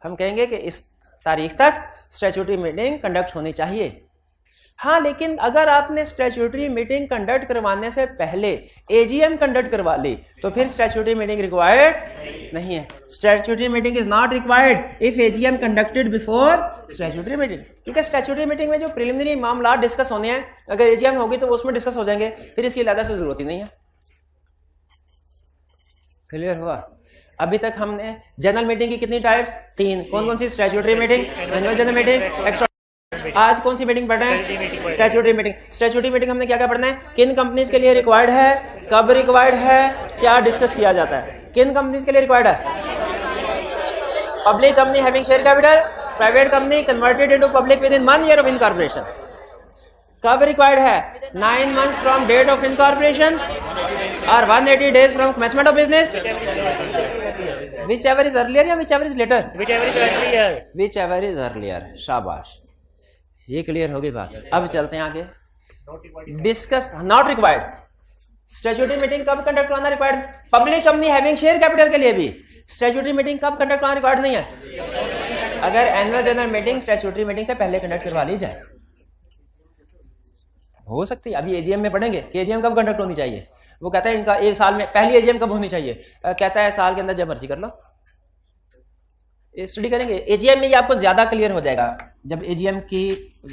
हम कहेंगे कि इस तारीख तक स्टैट्यूटरी मीटिंग कंडक्ट होनी चाहिए। हाँ, लेकिन अगर आपने स्टैट्यूटरी मीटिंग कंडक्ट करवाने से पहले एजीएम कंडक्ट करवा ली तो फिर स्टैट्यूटरी मीटिंग रिक्वायर्ड नहीं है। Statutory meeting is not required if AGM conducted before statutory meeting, क्योंकि स्टैट्यूटरी मीटिंग में जो प्रिलिमिनरी मामला डिस्कस होने हैं अगर एजीएम होगी तो उसमें डिस्कस हो जाएंगे, फिर इसकी अलग से जरूरत ही नहीं है। क्लियर हुआ? अभी तक हमने जनरल मीटिंग की कितनी टाइप्स? 3। कौन कौन सी? Statutory meeting, annual general meeting, आज कौन सी मीटिंग पढ़ना है? Statutory meeting. स्टैट्यूटरी मीटिंग हमने क्या क्या पढ़ना है? किन कंपनीज के लिए रिक्वायर्ड है, कब रिक्वायर्ड है, क्या डिस्कस किया जाता है। किन कंपनीज के लिए रिक्वायर्ड है? Public company having share capital, private company converted into public within 1 year of incorporation. कब रिक्वायर्ड है? 9 months from date of incorporation और 180 days from commencement of business. whichever is earlier या whichever is later? whichever is earlier. whichever is earlier। शाबाश, ये क्लियर होगी बात। अब चलते हैं आगे। Discuss not required. Statutory meeting कब कंडक्ट करना required? Public company having share capital के लिए भी स्टैट्यूटरी मीटिंग कब कंडक्ट करना रिक्वायर्ड नहीं है? अगर annual general meeting statutory meeting से पहले कंडक्ट करवा ली जाए। हो सकती है अभी एजीएम में पढ़ेंगे कि एजीएम कब कंडक्ट होनी चाहिए। वो कहता है इनका एक साल में पहली एजीएम कब होनी चाहिए, कहता है साल के अंदर जब मर्जी कर लो। स्टडी करेंगे एजीएम में, ये आपको ज्यादा क्लियर हो जाएगा जब एजीएम की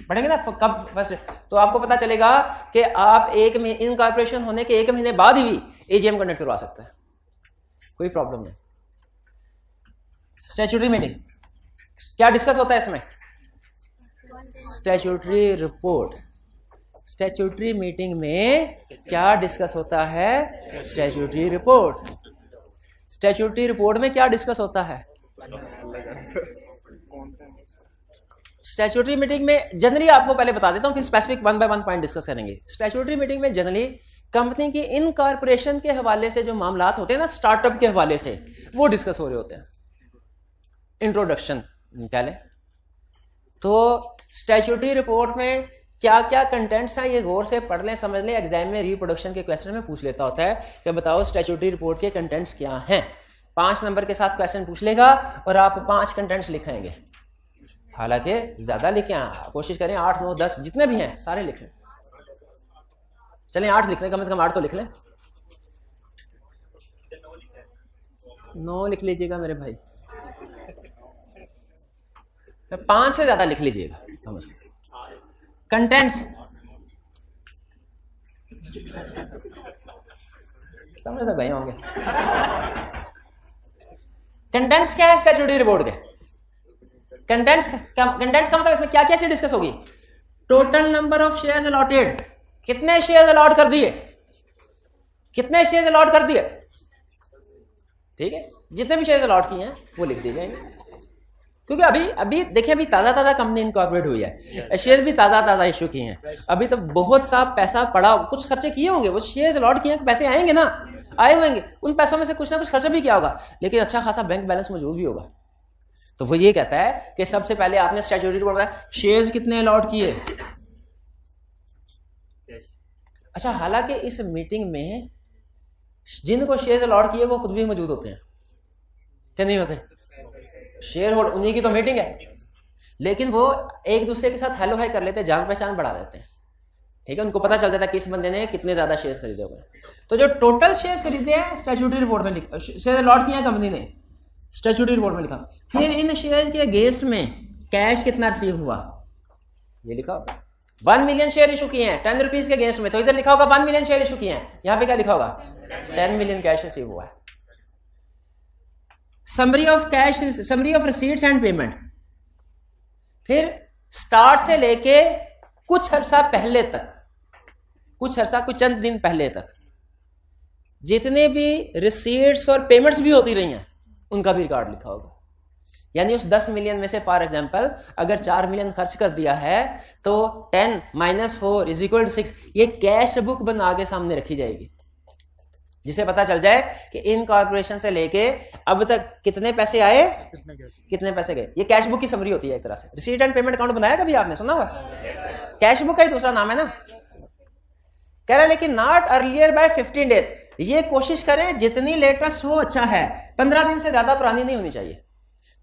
पढ़ेंगे ना कब फर्स्ट, तो आपको पता चलेगा कि आप इनकॉर्पोरेशन होने के 1 महीने बाद ही एजीएम कंडक्ट करवा सकते हैं, कोई प्रॉब्लम नहीं। स्टैट्यूटरी मीटिंग क्या डिस्कस होता है इसमें? Statutory report. स्टैट्यूटरी मीटिंग में क्या डिस्कस होता है? Statutory report. स्टैट्यूटरी रिपोर्ट में क्या डिस्कस होता है? स्टैट्यूटरी मीटिंग में जनरली आपको पहले बता देता हूं, फिर स्पेसिफिक 1 बाय 1 पॉइंट डिस्कस करेंगे। स्टैट्यूटरी मीटिंग में जनरली कंपनी की इनकॉर्पोरेशन के हवाले से जो मामलात होते हैं ना, स्टार्टअप के हवाले से, वो डिस्कस हो रहे होते हैं। इंट्रोडक्शन निकाले तो स्टैट्यूटरी रिपोर्ट में क्या क्या कंटेंट्स हैं ये गौर से पढ़ लें, समझ लें। एग्जाम में रिप्रोडक्शन के क्वेश्चन में पूछ लेता होता है कि बताओ स्टैट्यूटरी रिपोर्ट के कंटेंट्स क्या हैं। 5 नंबर के साथ क्वेश्चन पूछ लेगा और आप 5 कंटेंट्स लिखेंगे। हालांकि ज्यादा लिखें, कोशिश करें 8, 9, 10 जितने भी हैं सारे लिख लें। चलें 8 लिख लें, कम से कम 8 तो लिख लें। 9 लिख लीजिएगा मेरे भाई, 5 से ज्यादा लिख लीजिएगा। समझ लो कंटेंट्स, समझ गए होंगे। कंटेंट्स क्या है स्टैट्यूटरी रिपोर्ट के? कंटेंट्स का मतलब इसमें क्या क्या चीज डिस्कस होगी? Total number of shares allotted, कितने शेयर्स अलॉट कर दिए, कितने शेयर्स अलॉट कर दिए, ठीक है। जितने भी शेयर्स अलॉट किए हैं वो लिख दिए जाएंगे, क्योंकि अभी देखिए अभी ताजा कंपनी इनकॉर्पोरेट हुई है, शेयर भी ताजा इश्यू किए हैं। अभी तो बहुत सा पैसा पड़ा, कुछ खर्चे किए होंगे, वो शेयर्स अलॉट किए हैं, पैसे आएंगे ना, आए होंगे, उन पैसों में से कुछ ना कुछ खर्चा भी किया होगा, लेकिन अच्छा खासा बैंक बैलेंस मौजूद भी होगा। तो वो ये कहता है कि सबसे पहले आपने स्टैट्यूटरी रिपोर्ट बताया शेयर्स कितने अलॉट किए। अच्छा, हालांकि इस मीटिंग में जिनको शेयर्स अलॉट किए वो खुद भी मौजूद होते हैं क्या नहीं होते? शेयर होल्डर, उन्हीं की तो मीटिंग है, लेकिन वो एक दूसरे के साथ हेलो हाई कर लेते हैं, जान पहचान बढ़ा देते हैं, ठीक है। उनको पता चल जाता है किस बंदे ने कितने ज्यादा शेयर्स खरीदे हुए। तो जो टोटल शेयर्स खरीदे हैं स्टैट्यूटरी रिपोर्ट में लिखा, शेयर अलॉट किया कंपनी ने स्टैट्यूटरी रिपोर्ट में लिखा। फिर इन शेयर के अगेंस्ट में कैश कितना रिसीव हुआ ये लिखा होगा। 1 मिलियन शेयर इशू किए हैं 10 रुपीज के अगेंस्ट में, तो इधर लिखा होगा 1 मिलियन शेयर इशू किए हैं, यहां पे क्या लिखा होगा 10 मिलियन कैश रिसीव हुआ है। Summary of cash, summary of receipts and payment. फिर स्टार्ट से लेके कुछ अर्सा पहले तक कुछ अर्सा, कुछ चंद दिन पहले तक जितने भी रिसीट्स और पेमेंट्स भी होती रही हैं उनका भी रिकॉर्ड लिखा होगा। यानी उस 10 मिलियन में से फॉर एग्जांपल अगर 4 मिलियन खर्च कर दिया है तो 10 - 4 = 6, ये कैश बुक बना के सामने रखी जाएगी, जिसे पता चल जाए कि इन कॉर्पोरेशन से लेके अब तक कितने पैसे आए, कितने पैसे गए। ये कैश बुक की समरी होती है एक तरह से। रिसीट एंड पेमेंट अकाउंट बनाया कभी आपने, सुना हुआ? कैश बुक का ही दूसरा नाम है ना। कह रहा है लेकिन नॉट अर्लियर बाय 15 डेज, ये कोशिश करें जितनी लेटेस्ट हो अच्छा है, 15 दिन से ज्यादा पुरानी नहीं होनी चाहिए।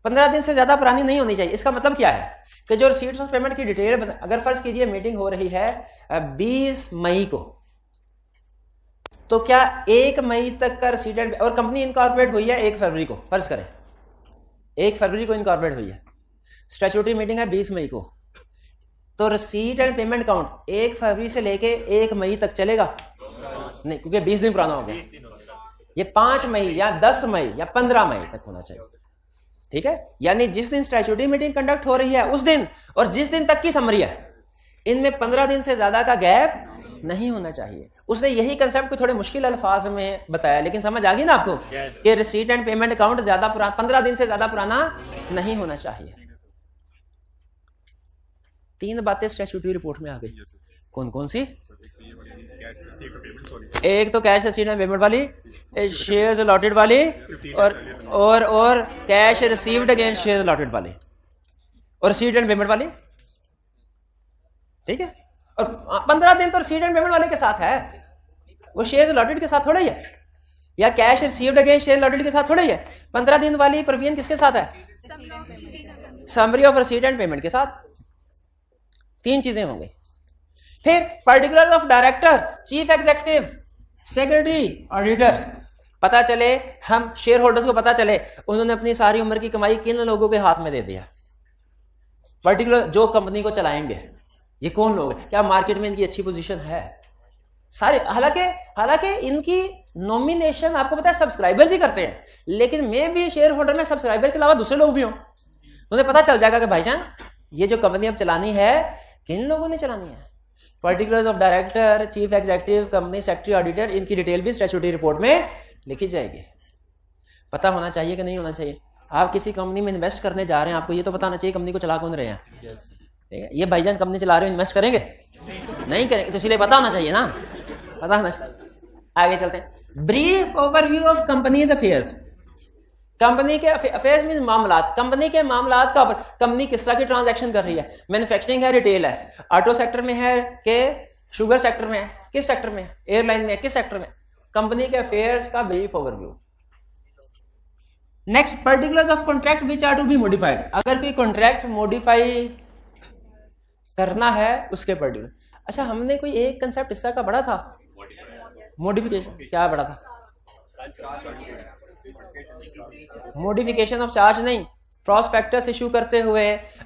15 दिन से ज्यादा पुरानी नहीं होनी चाहिए। इसका मतलब क्या है कि जो रिसीट्स ऑफ पेमेंट की डिटेल, अगर फर्ज कीजिए मीटिंग हो रही है 20 मई को, तो क्या 1 मई तक का रिसीट एंड, और कंपनी इनकॉर्पोरेट हुई है 1 फरवरी को, फर्ज करें 1 फरवरी को इनकॉर्पोरेट हुई है, स्टैट्यूटरी मीटिंग है 20 मई को, तो रिसीट एंड पेमेंट अकाउंट 1 फरवरी से लेके 1 मई तक चलेगा नहीं, क्योंकि 20 दिन पुराना हो गया। ये 5 मई या 10 मई या 15 मई तक होना चाहिए। ठीक है, यानी जिस दिन स्टैट्यूटरी मीटिंग कंडक्ट हो रही है उस दिन और जिस दिन तक की समरी है, इनमें 15 दिन से ज्यादा का गैप नहीं होना चाहिए। उसने यही कंसेप्ट को थोड़े मुश्किल अल्फाज में बताया, लेकिन समझ आ गई ना आपको कि रिसीट एंड पेमेंट अकाउंट ज्यादा पुराना, 15 दिन से ज्यादा पुराना नहीं होना चाहिए। 3 बातें स्टैट्यूटरी रिपोर्ट में आ गई। कौन कौन सी? एक तो कैश रिसीट एंड पेमेंट वाली, शेयर्स अलॉटेड वाली, और cash received against shares allotted वाली, और रिसीट एंड पेमेंट वाली। ठीक है, और 15 दिन तो रिसीट एंड पेमेंट वाले के साथ है, वो शेयर्स अलॉटेड के साथ थोड़ा ही है, या cash received against share allotted के साथ थोड़ा ही है। 15 दिन वाली परवीन किसके साथ है? Summary of receipt and payment के साथ। 3 चीजें होंगी। फिर particular of director, chief executive, secretary, auditor, पता चले, हम शेयर होल्डर्स को पता चले उन्होंने अपनी सारी उम्र की कमाई किन लोगों के हाथ में दे दिया। पर्टिकुलर जो कंपनी को चलाएंगे, ये कौन लोग हैं, क्या मार्केट में इनकी अच्छी पोजीशन है, सारे। हालांकि इनकी नॉमिनेशन आपको पता है सब्सक्राइबर्स ही करते हैं, लेकिन मैं भी शेयर होल्डर में सब्सक्राइबर के अलावा दूसरे लोग भी हों, उन्हें पता चल जाएगा कि भाईजान ये जो कंपनी अब चलानी है किन लोगों ने चलानी है। Particulars of director, chief executive, company secretary, auditor, इनकी डिटेल भी स्टैट्यूटरी रिपोर्ट में लिखी जाएगी। पता होना चाहिए कि नहीं होना चाहिए। आप किसी कंपनी में इन्वेस्ट करने जा रहे हैं, आपको ये तो पता होना चाहिए कंपनी को चला कौन रहे हैं। ठीक है, ये भाईजान कंपनी चला रहे हो, इन्वेस्ट करेंगे नहीं करेंगे, तो इसलिए पता होना चाहिए ना, पता होना चाहिए। आगे चलते हैं। Brief overview of companies affairs. Company के अफेयर्स मीन मामलात, कंपनी के मामलात का ऊपर, कंपनी किस तरह की ट्रांजैक्शन कर रही है, मैन्युफैक्चरिंग है, रिटेल है, ऑटो सेक्टर में है के शुगर सेक्टर में है, किस सेक्टर में है, एयरलाइन में है, किस सेक्टर में, कंपनी के अफेयर्स का brief overview. Next, particulars of contract which are to be modified. अगर कोई कॉन्ट्रैक्ट मॉडिफाई करना है उसके पर्टिकुलर। अच्छा, हमने कोई एक कंसेप्ट इस तरह का पढ़ा था, मॉडिफिकेशन, क्या पढ़ा था? मॉडिफिकेशन ऑफ चार्ज नहीं, प्रॉस्पेक्टस इशू करते हुए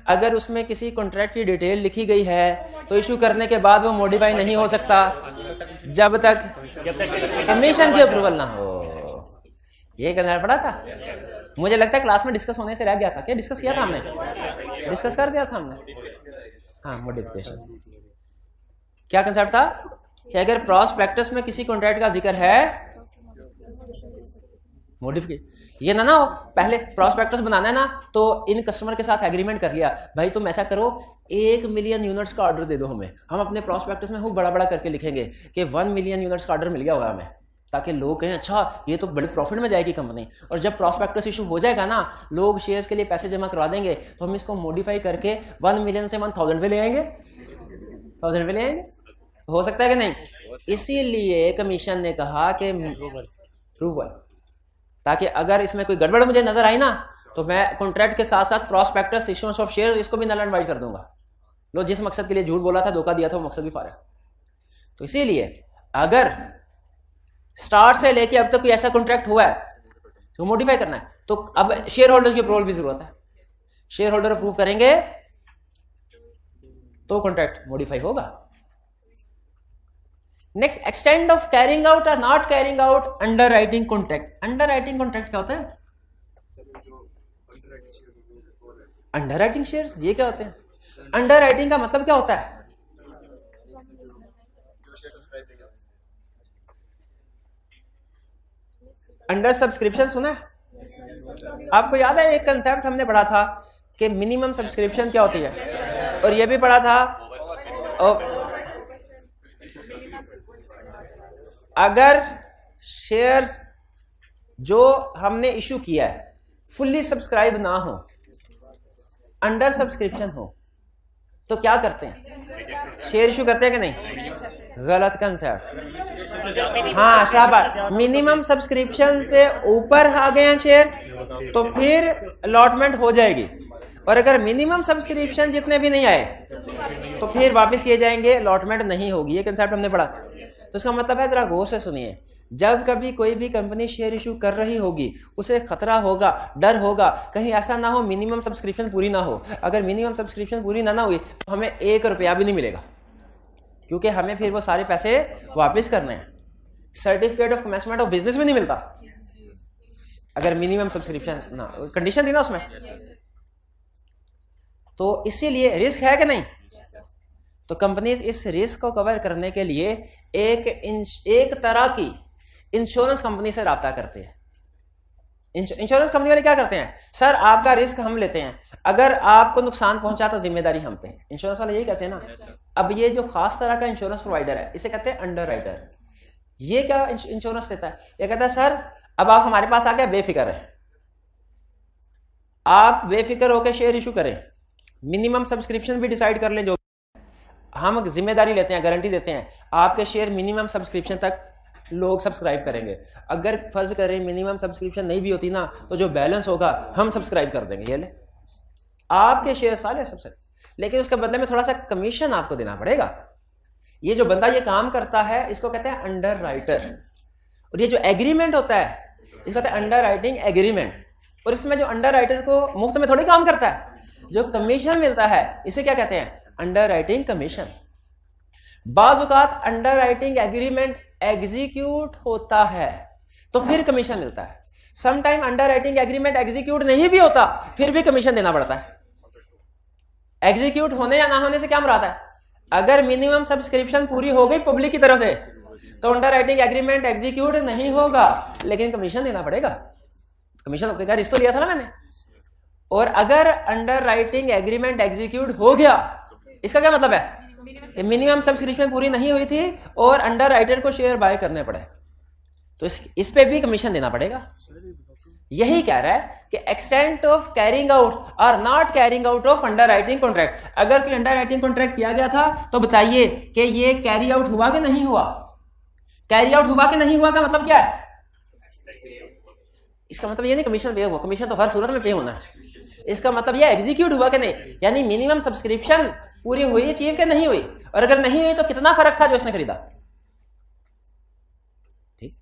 अगर उसमें किसी कॉन्ट्रैक्ट की डिटेल लिखी गई है तो इशू करने के बाद वो मॉडिफाई नहीं हो सकता जब तक कमीशन की अप्रूवल ना हो। ये कंसेप्ट पढ़ा था, मुझे लगता है क्लास में डिस्कस होने से रह गया था। क्या डिस्कस किया था हमने? डिस्कस कर दिया था हमने। हाँ, मॉडिफिकेशन क्या कंसेप्ट था कि अगर प्रॉस्पेक्टस में किसी कॉन्ट्रैक्ट का जिक्र है, मॉडिफिकेशन ये ना हो, पहले प्रॉस्पेक्टस बनाना है ना तो इन कस्टमर के साथ एग्रीमेंट कर लिया, भाई तुम ऐसा करो 1 मिलियन यूनिट्स का ऑर्डर दे दो हमें, हम अपने प्रॉस्पेक्टस में खूब बड़ा बड़ा करके लिखेंगे कि 1 मिलियन यूनिट्स का ऑर्डर मिल गया हुआ हमें, ताकि लोग कहें अच्छा ये तो बड़े प्रॉफिट में जाएगी कंपनी। और जब प्रॉस्पेक्टस इशू हो जाएगा ना, लोग शेयर्स के लिए पैसे जमा करवा देंगे, तो हम इसको मॉडिफाई करके 1 मिलियन से 1000 पे ले आएंगे, 1000 पे ले आएंगे। हो सकता है कि नहीं? इसीलिए कमीशन ने कहा कि अप्रूवल, ताकि अगर इसमें कोई गड़बड़ मुझे नजर आई ना तो मैं कॉन्ट्रैक्ट के साथ साथ प्रॉस्पेक्टस, इश्यूएंस ऑफ शेयर्स, इसको भी नल एंड वाइड कर दूंगा। लो, जिस मकसद के लिए झूठ बोला था, धोखा दिया था, वो मकसद भी फारिग। तो इसीलिए अगर स्टार्ट से लेके अब तक कोई ऐसा कॉन्ट्रैक्ट हुआ है तो मॉडिफाई करना है, तो अब शेयर होल्डर्स की अप्रूवल भी जरूरत है। शेयर होल्डर अप्रूव करेंगे तो कॉन्ट्रैक्ट मॉडिफाई होगा। Next, extend of carrying out और not carrying out underwriting contract. Underwriting contract क्या होता है? अंडर राइटिंग शेयर्स, ये क्या होते हैं? अंडर राइटिंग का मतलब क्या होता है? अंडर सब्सक्रिप्शन सुना है? आपको याद है एक कंसेप्ट हमने पढ़ा था कि मिनिमम सब्सक्रिप्शन क्या होती है, और ये भी पढ़ा था अगर शेयर्स जो हमने इशू किया है फुल्ली सब्सक्राइब ना हो, अंडर सब्सक्रिप्शन हो, तो क्या करते हैं? शेयर इशू करते हैं कि नहीं? गलत कंसेप्ट। हाँ शाबाश, मिनिमम सब्सक्रिप्शन से ऊपर आ गए हैं शेयर तो फिर अलॉटमेंट हो जाएगी, और अगर मिनिमम सब्सक्रिप्शन जितने भी नहीं आए तो फिर वापस किए जाएंगे, अलॉटमेंट नहीं होगी। ये कंसेप्ट हमने पढ़ा। तो इसका मतलब है, जरा गौर से सुनिए, जब कभी कोई भी कंपनी शेयर इशू कर रही होगी उसे खतरा होगा, डर होगा, कहीं ऐसा ना हो मिनिमम सब्सक्रिप्शन पूरी ना हो। अगर मिनिमम सब्सक्रिप्शन पूरी ना हुई तो हमें 1 रुपया भी नहीं मिलेगा, क्योंकि हमें फिर वो सारे पैसे वापस करने हैं। Certificate of commencement of business में नहीं मिलता अगर मिनिमम सब्सक्रिप्शन ना, कंडीशन थी ना उसमें। तो इसीलिए रिस्क है कि नहीं? तो कंपनीज इस रिस्क को कवर करने के लिए एक तरह की इंश्योरेंस कंपनी से राब्ता करते हैं। इंश्योरेंस कंपनी वाले क्या करते हैं? सर आपका रिस्क हम लेते हैं, अगर आपको नुकसान पहुंचा तो जिम्मेदारी हम पे है। इंश्योरेंस वाले यही कहते हैं ना। अब ये जो खास तरह का इंश्योरेंस प्रोवाइडर है इसे कहते हैं अंडर राइटर। ये क्या इंश्योरेंस देता है? ये कहता है सर अब आप हमारे पास आ गए, बेफिक्र है, आप बेफिक्र होकर शेयर इशू करें, मिनिमम सब्सक्रिप्शन भी डिसाइड कर लें, जो हम जिम्मेदारी लेते हैं, गारंटी देते हैं आपके शेयर मिनिमम सब्सक्रिप्शन तक लोग सब्सक्राइब करेंगे। अगर फर्ज करें मिनिमम सब्सक्रिप्शन नहीं भी होती ना तो जो बैलेंस होगा हम सब्सक्राइब कर देंगे, ये ले आपके शेयर सारे सब्सक्राइब, लेकिन उसके बदले में थोड़ा सा कमीशन आपको देना पड़ेगा। ये जो बंदा ये काम करता है इसको कहते हैं अंडर राइटर, और ये जो एग्रीमेंट होता है इसको कहते हैं अंडर राइटिंग एग्रीमेंट। और इसमें जो अंडर राइटर को मुफ्त में थोड़ी काम करता है, जो कमीशन मिलता है इसे क्या कहते हैं? Under writing commission. बाज़ औक़ात अंडर राइटिंग एग्रीमेंट एग्जीक्यूट होता है तो फिर कमीशन मिलता है। Some time underwriting agreement execute नहीं भी होता फिर भी कमीशन देना पड़ता है। एग्जीक्यूट होने या ना होने से क्या मुराद है? अगर मिनिमम सब्सक्रिप्शन पूरी हो गई पब्लिक की तरफ से तो अंडर राइटिंग एग्रीमेंट एग्जीक्यूट नहीं होगा, लेकिन कमीशन देना पड़ेगा। कमीशन का रिश्ता लिया था ना मैंने। और अगर अंडर राइटिंग एग्रीमेंट एग्जीक्यूट हो गया, इसका क्या मतलब है? मिनिमम सब्सक्रिप्शन पूरी नहीं हुई थी और अंडर राइटर को शेयर बाय करने पड़े, तो इस पे भी कमीशन देना पड़ेगा। यही कह रहा है कि एक्सटेंट ऑफ कैरिंग आउट और not carrying out of under writing contract. अगर कोई अंडर राइटिंग कॉन्ट्रैक्ट किया गया था तो बताइए कि ये कैरी आउट हुआ कि नहीं हुआ? कैरी आउट हुआ कि नहीं हुआ का मतलब क्या है? इसका मतलब ये नहीं कमीशन पे हुआ, कमीशन तो हर सूरत में पे होना है। इसका मतलब ये एग्जीक्यूट हुआ कि नहीं, यानी मिनिमम सब्सक्रिप्शन पूरी हुई अचीव कि नहीं हुई, और अगर नहीं हुई तो कितना फर्क था जो इसने खरीदा। ठीक।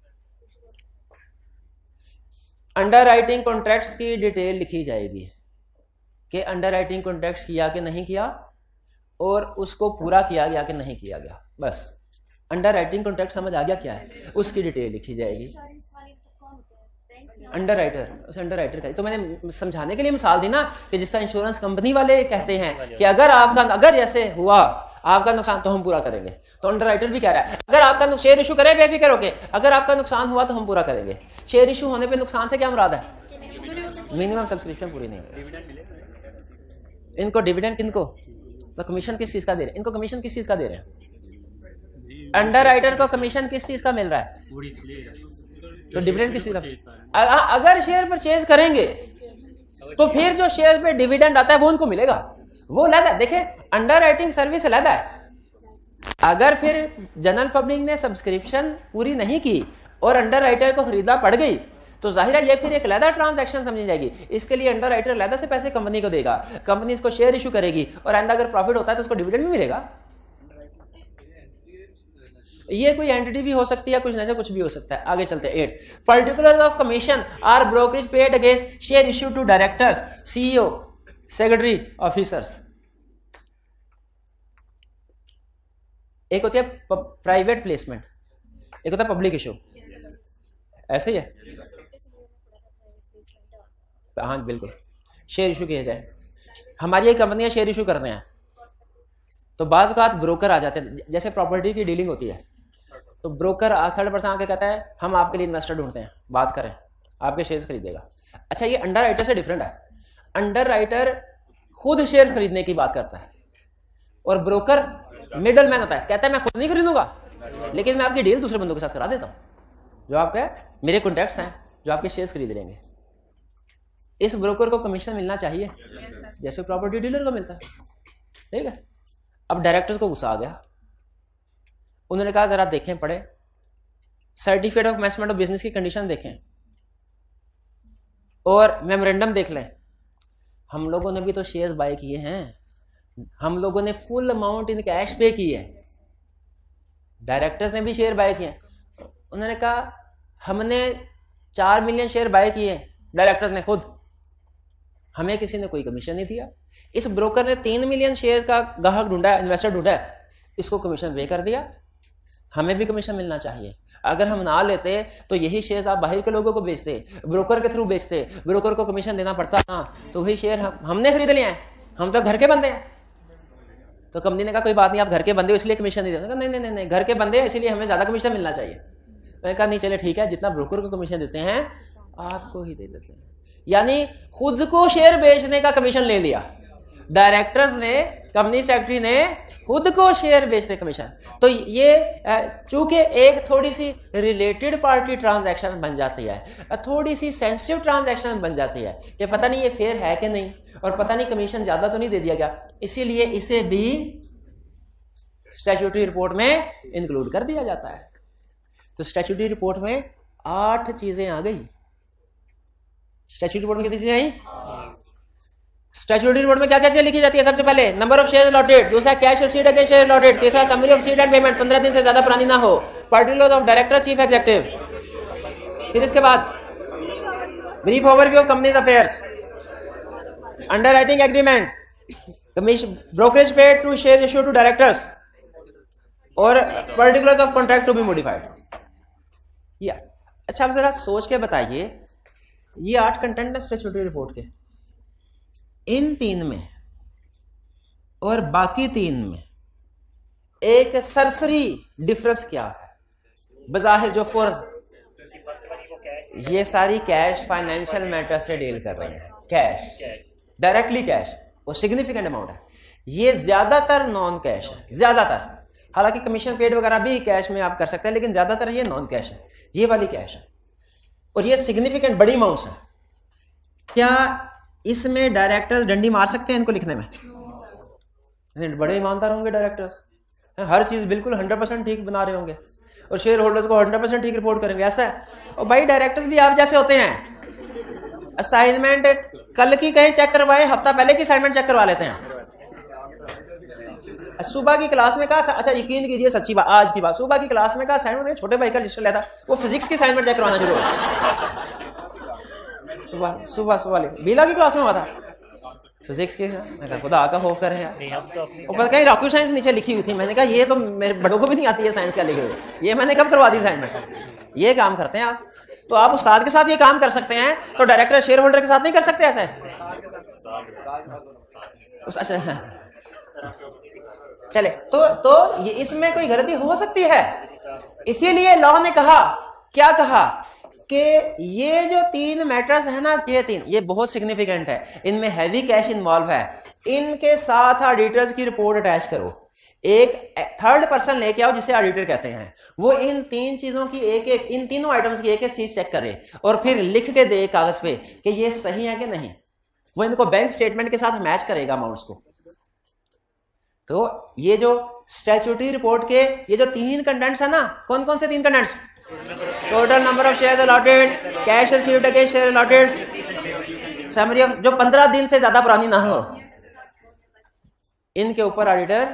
अंडर राइटिंग कॉन्ट्रैक्ट्स की डिटेल लिखी जाएगी कि अंडर राइटिंग कॉन्ट्रैक्ट किया कि नहीं किया और उसको पूरा किया गया कि नहीं किया गया। बस अंडर राइटिंग कॉन्ट्रैक्ट समझ आ गया क्या है, उसकी डिटेल लिखी जाएगी। अंडर राइटर, उस अंडर राइटर का तो मैंने समझाने के लिए मिसाल दी ना कि जिस तरह इंश्योरेंस कंपनी वाले कहते हैं कि अगर ऐसे हुआ आपका नुकसान तो हम पूरा करेंगे, तो अंडर राइटर भी कह रहा है अगर आपका शेयर इशू करें बेफिक्र होके, अगर आपका नुकसान हुआ तो हम पूरा करेंगे। शेयर इशू होने पे नुकसान से क्या मुराद है? मिनिमम सब्सक्रिप्शन पूरी नहीं हुई। इनको डिविडेंड किनको, तो कमीशन किस चीज का दे रहे हैं? इनको कमीशन किस चीज का दे रहे हैं? अंडर राइटर को कमीशन किस चीज का मिल रहा है? तो डिविडेंड किस चीज का? अगर शेयर परचेज करेंगे तो फिर जो शेयर पे डिविडेंड आता है वो उनको मिलेगा, वो अलग है। देखें अंडर राइटिंग सर्विस अलग है। अगर फिर जनरल पब्लिक ने सब्सक्रिप्शन पूरी नहीं की और अंडर राइटर को खरीदा पड़ गई तो जाहिर है ये फिर एक अलग ट्रांजैक्शन समझी जाएगी। इसके लिए अंडर राइटर अलग से पैसे कंपनी को देगा, कंपनी इसको शेयर इशू करेगी और आइंदा अगर प्रॉफिट होता है तो उसको डिविडेंड भी मिलेगा। ये कोई एंटिटी भी हो सकती है, कुछ नहीं, कुछ भी हो सकता है। आगे चलते हैं 8 particular of commission or brokerage paid against share issue to directors, CEO, secretary, officers. एक होती है प्राइवेट प्लेसमेंट, एक होता है पब्लिक इशू। ऐसे ही है? हाँ बिल्कुल, शेयर इशू किया जाए। हमारी एक कंपनियां शेयर इशू करते हैं तो बाज़ औक़ात ब्रोकर आ जाते हैं। जैसे प्रॉपर्टी की डीलिंग होती है तो ब्रोकर थर्ड पर्सन आके कहता है हम आपके लिए इन्वेस्टर ढूंढते हैं, बात करें, आपके शेयर्स खरीदेगा। अच्छा, ये अंडर राइटर से डिफरेंट है। अंडर राइटर खुद शेयर खरीदने की बात करता है और ब्रोकर मिडल मैन होता है, कहता है मैं खुद नहीं खरीदूंगा लेकिन मैं आपकी डील दूसरे बंदों के साथ करा देता हूं, जो आपके मेरे कॉन्टैक्ट्स हैं जो आपके शेयर्स खरीद लेंगे। इस ब्रोकर को कमीशन मिलना चाहिए जैसे प्रॉपर्टी डीलर को मिलता है, ठीक है। अब डायरेक्टर्स को गुस्सा आ गया, उन्होंने कहा जरा देखें, पढ़े certificate of commencement of business की कंडीशन देखें और मेमोरेंडम देख लें। हम लोगों ने भी तो शेयर्स बाय किए हैं, हम लोगों ने फुल अमाउंट इन कैश पे की है, डायरेक्टर्स ने भी शेयर बाय किए। उन्होंने कहा हमने 4 मिलियन शेयर बाय किए, डायरेक्टर्स ने खुद, हमें किसी ने कोई कमीशन नहीं दिया। इस ब्रोकर ने 3 मिलियन शेयर्स का ग्राहक ढूंढा, इन्वेस्टर ढूंढा, इसको कमीशन पे कर दिया, हमें भी कमीशन मिलना चाहिए। अगर हम ना लेते तो यही शेयर्स आप बाहर के लोगों को बेचते, ब्रोकर के थ्रू बेचते, ब्रोकर को कमीशन देना पड़ता ना, तो वही शेयर हमने खरीद लिए हैं, हम तो घर के बंदे हैं। तो कंपनी ने कहा कोई बात नहीं, आप घर के बंदे हो इसलिए कमीशन नहीं देते। नहीं नहीं नहीं, घर के बंदे हैं इसलिए हमें ज्यादा कमीशन मिलना चाहिए। मैंने कहा नहीं चले ठीक है, जितना ब्रोकर को कमीशन देते हैं आपको ही दे देते हैं। यानी खुद को शेयर बेचने का कमीशन ले लिया डायरेक्टर्स ने, कंपनी सेक्रेटरी ने खुद को शेयर बेचने कमीशन। तो ये चूंकि एक थोड़ी सी रिलेटेड पार्टी ट्रांजैक्शन बन जाती है, थोड़ी सी सेंसिटिव ट्रांजैक्शन बन जाती है कि पता नहीं ये फेयर है कि नहीं, और पता नहीं कमीशन ज्यादा तो नहीं दे दिया गया, इसीलिए इसे भी स्टैट्यूटरी रिपोर्ट में इंक्लूड कर दिया जाता है। तो स्टैट्यूटरी रिपोर्ट में 8 चीजें आ गई। स्टैट्यूटरी रिपोर्ट में कितनी चीजें आई? स्टैट्यूटरी रिपोर्ट में क्या क्या चीजें लिखी जाती है? सबसे पहले नंबर ऑफ शेयर अलॉटेड, दूसरा cash receipt against share allotted, तीसरा summary of receipt and payment 15 दिन से ज्यादा पुरानी ना हो, particulars of director chief executive. फिर इसके बाद brief overview of companies affairs, underwriting agreement, brokerage paid to share issue to directors और particulars of contract to be modified. या अच्छा, आप जरा सोच के बताइए, ये 8 कंटेंट है स्टैट्यूटरी रिपोर्ट के, इन 3 में और बाकी 3 में एक सरसरी डिफरेंस क्या है? बज़ाहिर जो ये सारी कैश फाइनेंशियल मैटर से डील कर रहे हैं, कैश डायरेक्टली कैश और सिग्निफिकेंट अमाउंट है। ये ज्यादातर नॉन कैश है, ज्यादातर, हालांकि कमीशन पेड वगैरह भी कैश में आप कर सकते हैं, लेकिन ज्यादातर ये नॉन कैश है, ये वाली कैश है और ये सिग्निफिकेंट बड़ी अमाउंट्स है। क्या इसमें डायरेक्टर्स डंडी मार सकते हैं इनको लिखने में? बड़े ईमानदार होंगे डायरेक्टर्स, हर चीज बिल्कुल 100% ठीक बना रहे होंगे और शेयर होल्डर्स को 100% ठीक रिपोर्ट करेंगे, ऐसा है। और भाई डायरेक्टर्स भी आप जैसे होते हैं, असाइनमेंट कल की कहीं चेक करवाए, हफ्ता पहले की असाइनमेंट चेक करवा लेते हैं। सुबह की क्लास में कहा, अच्छा यकीन कीजिए सच्ची बात, आज की बात, सुबह की क्लास में कहा असाइनमेंट, छोटे भाई का रजिस्टर लिया था, वो फिजिक्स की असाइनमेंट चेक करवाना शुरू सुबह सुबह सुबह बीला की क्लास में हुआ था फिजिक्स की। मैं खुदा का खौफ कर रहे हैं, ऊपर कहीं रॉकेट साइंस नीचे लिखी हुई थी। मैंने कहा ये तो मेरे बड़ों को भी नहीं आती है साइंस क्या लिखी हुई, ये मैंने कब करवा दी असाइनमेंट। ये काम करते हैं आप, तो आप उस्ताद के साथ ये काम कर सकते हैं, तो डायरेक्टर शेयर होल्डर के साथ नहीं कर सकते ऐसे? अच्छा चले, तो ये इसमें कोई गलती हो सकती है, इसीलिए लॉ ने कहा, क्या कहा कि ये जो 3 मैटर्स है ना, ये बहुत सिग्निफिकेंट है, इनमें हैवी कैश इन्वॉल्व है, इनके साथ ऑडिटर्स की रिपोर्ट अटैच करो, एक थर्ड पर्सन लेके आओ जिसे ऑडिटर कहते हैं, वो इन 3 चीजों की इन तीनों आइटम्स की एक चीज चेक करे और फिर लिख के दे कागज पे कि ये सही है कि नहीं। वो इनको बैंक स्टेटमेंट के साथ मैच करेगा अमाउंट्स को। तो ये जो स्टैट्यूटरी रिपोर्ट के ये जो 3 कंटेंट्स है ना, कौन कौन से 3 contents? Total number of shares allotted, cash received against share allotted, summary of, जो 15 दिन से ज्यादा पुरानी ना हो, इनके ऊपर ऑडिटर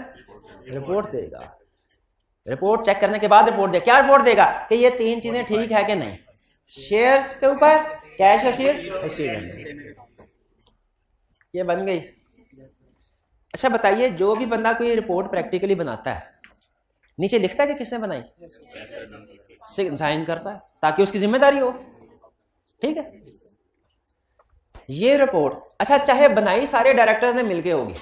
रिपोर्ट देगा। रिपोर्ट चेक करने के बाद रिपोर्ट दे, क्या रिपोर्ट देगा कि ये 3 चीजें ठीक है कि नहीं। शेयर्स के ऊपर कैश रिसीव्ड, ये बन गई। अच्छा बताइए, जो भी बंदा कोई रिपोर्ट प्रैक्टिकली बनाता है, नीचे लिखता है कि किसने बनाई, साइन करता है ताकि उसकी जिम्मेदारी हो, ठीक है। ये रिपोर्ट, अच्छा चाहे बनाई सारे डायरेक्टर्स ने मिलके होगी,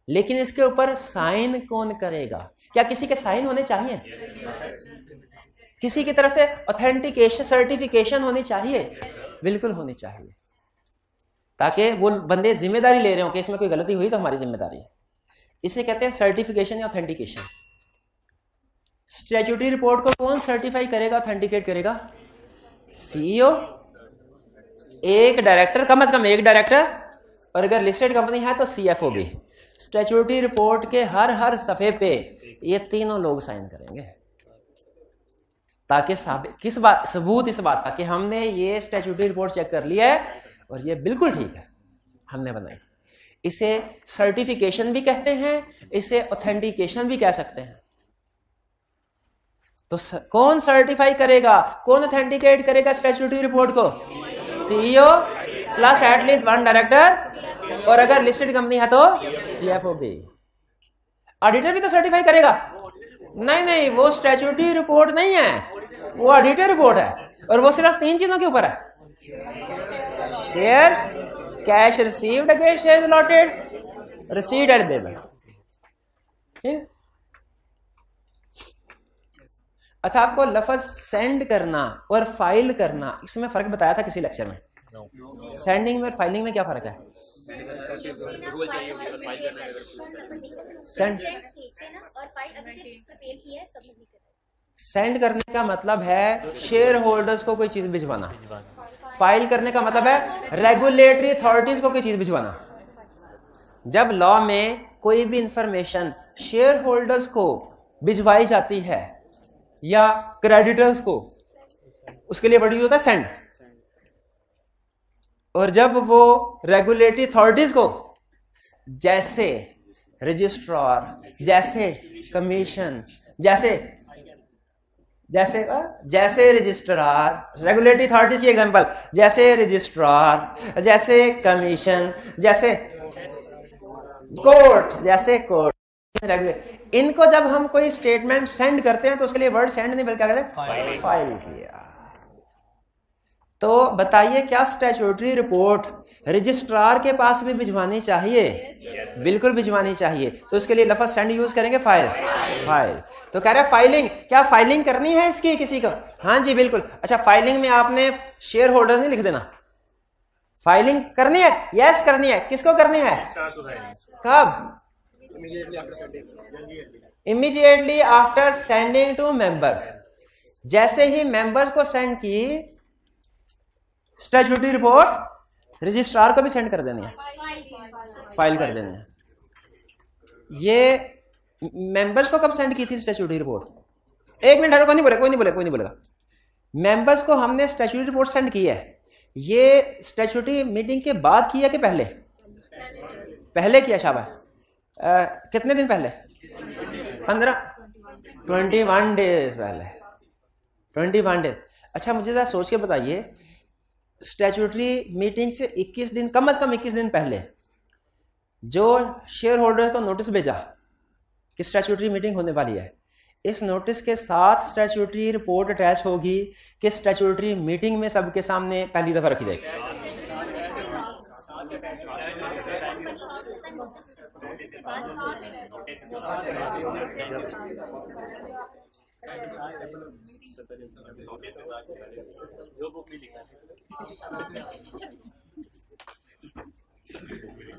लेकिन इसके ऊपर साइन कौन करेगा? क्या किसी के साइन होने चाहिए? किसी की तरफ से ऑथेंटिकेशन सर्टिफिकेशन होनी चाहिए, बिल्कुल होनी चाहिए, ताकि वो बंदे जिम्मेदारी ले रहे हो कि इसमें कोई गलती हुई तो हमारी जिम्मेदारी है। इसे कहते हैं सर्टिफिकेशन या ऑथेंटिकेशन। स्टैट्यूटरी रिपोर्ट को कौन सर्टिफाई करेगा, ऑथेंटिकेट करेगा? सीईओ, एक डायरेक्टर, कम से कम एक डायरेक्टर, और अगर लिस्टेड कंपनी है तो सीएफओ भी। स्टैट्यूटरी रिपोर्ट के हर सफे पे ये तीनों लोग साइन करेंगे, ताकि किस बात सबूत इस बात का कि हमने ये स्टैट्यूटरी रिपोर्ट चेक कर लिया है और ये बिल्कुल ठीक है, हमने बनाई। इसे सर्टिफिकेशन भी कहते हैं, इसे ऑथेंटिकेशन भी कह सकते हैं। तो कौन सर्टिफाई करेगा, कौन ऑथेंटिकेट करेगा स्टैट्यूटरी रिपोर्ट को? CEO plus at least one director, और अगर लिस्टेड कंपनी है तो सीएफओ भी। ऑडिटर भी तो सर्टिफाई करेगा? नहीं, वो स्टैट्यूटरी रिपोर्ट नहीं है, वो ऑडिटर रिपोर्ट है, और वो सिर्फ 3 चीजों के ऊपर है: shares, cash received against shares allotted, received and payment. अच्छा, आपको लफ्ज सेंड करना और फाइल करना, इसमें फर्क बताया था किसी लेक्चर में? सेंडिंग में और फाइलिंग में क्या फर्क है? सेंड करने का मतलब है शेयर होल्डर्स को कोई चीज भिजवाना, फाइल करने का मतलब है रेगुलेटरी अथॉरिटीज को कोई चीज भिजवाना। जब लॉ में कोई भी इंफॉर्मेशन शेयर होल्डर्स को भिजवाई जाती है या क्रेडिटर्स को, उसके लिए वर्ड यूज होता है सेंड। और जब वो रेगुलेटरी अथॉरिटीज को, जैसे रजिस्ट्रार, जैसे कमीशन, जैसे रजिस्ट्रार, रेगुलेटरी अथॉरिटीज की एग्जांपल, जैसे रजिस्ट्रार, जैसे कमीशन, जैसे कोर्ट, इनको जब हम कोई स्टेटमेंट सेंड करते हैं तो उसके लिए वर्ड सेंड नहीं बल्कि क्या कहते हैं? फाइल किया। तो बताइए, क्या स्टैट्यूटरी रिपोर्ट रजिस्ट्रार के पास भी भिजवानी चाहिए? बिल्कुल भिजवानी चाहिए। तो उसके लिए लफ्ज सेंड यूज करेंगे, फाइल। तो कह रहे हैं फाइलिंग, क्या फाइलिंग करनी है इसकी किसी को? हाँ जी बिल्कुल। अच्छा, फाइलिंग में आपने शेयर होल्डर्स नहीं लिख देना, फाइलिंग करनी है, यस करनी है। किसको करनी है? कब? Immediately after sending to members. जैसे ही मेंबर्स को सेंड की स्टैट्यूटरी रिपोर्ट, रजिस्ट्रार को भी सेंड कर देनी है, फाइल कर देनी है। ये मेंबर्स को कब सेंड की थी स्टैट्यूटरी रिपोर्ट? 1 मिनट हटो, कोई नहीं बोलेगा। मेंबर्स को हमने स्टैट्यूटरी रिपोर्ट सेंड की है, ये स्टैट्यूटरी मीटिंग के बाद किया कि पहले? पहले किया। शाबाश। कितने दिन पहले? 21 डेज पहले। 21 डेज। अच्छा, मुझे जरा सोच के बताइए, स्टैट्यूटरी मीटिंग से 21 दिन, कम से कम 21 दिन पहले जो शेयर होल्डर को नोटिस भेजा कि स्टैट्यूटरी मीटिंग होने वाली है, इस नोटिस के साथ स्टैट्यूटरी रिपोर्ट अटैच होगी कि स्टैट्यूटरी मीटिंग में सबके सामने पहली दफा रखी जाएगी?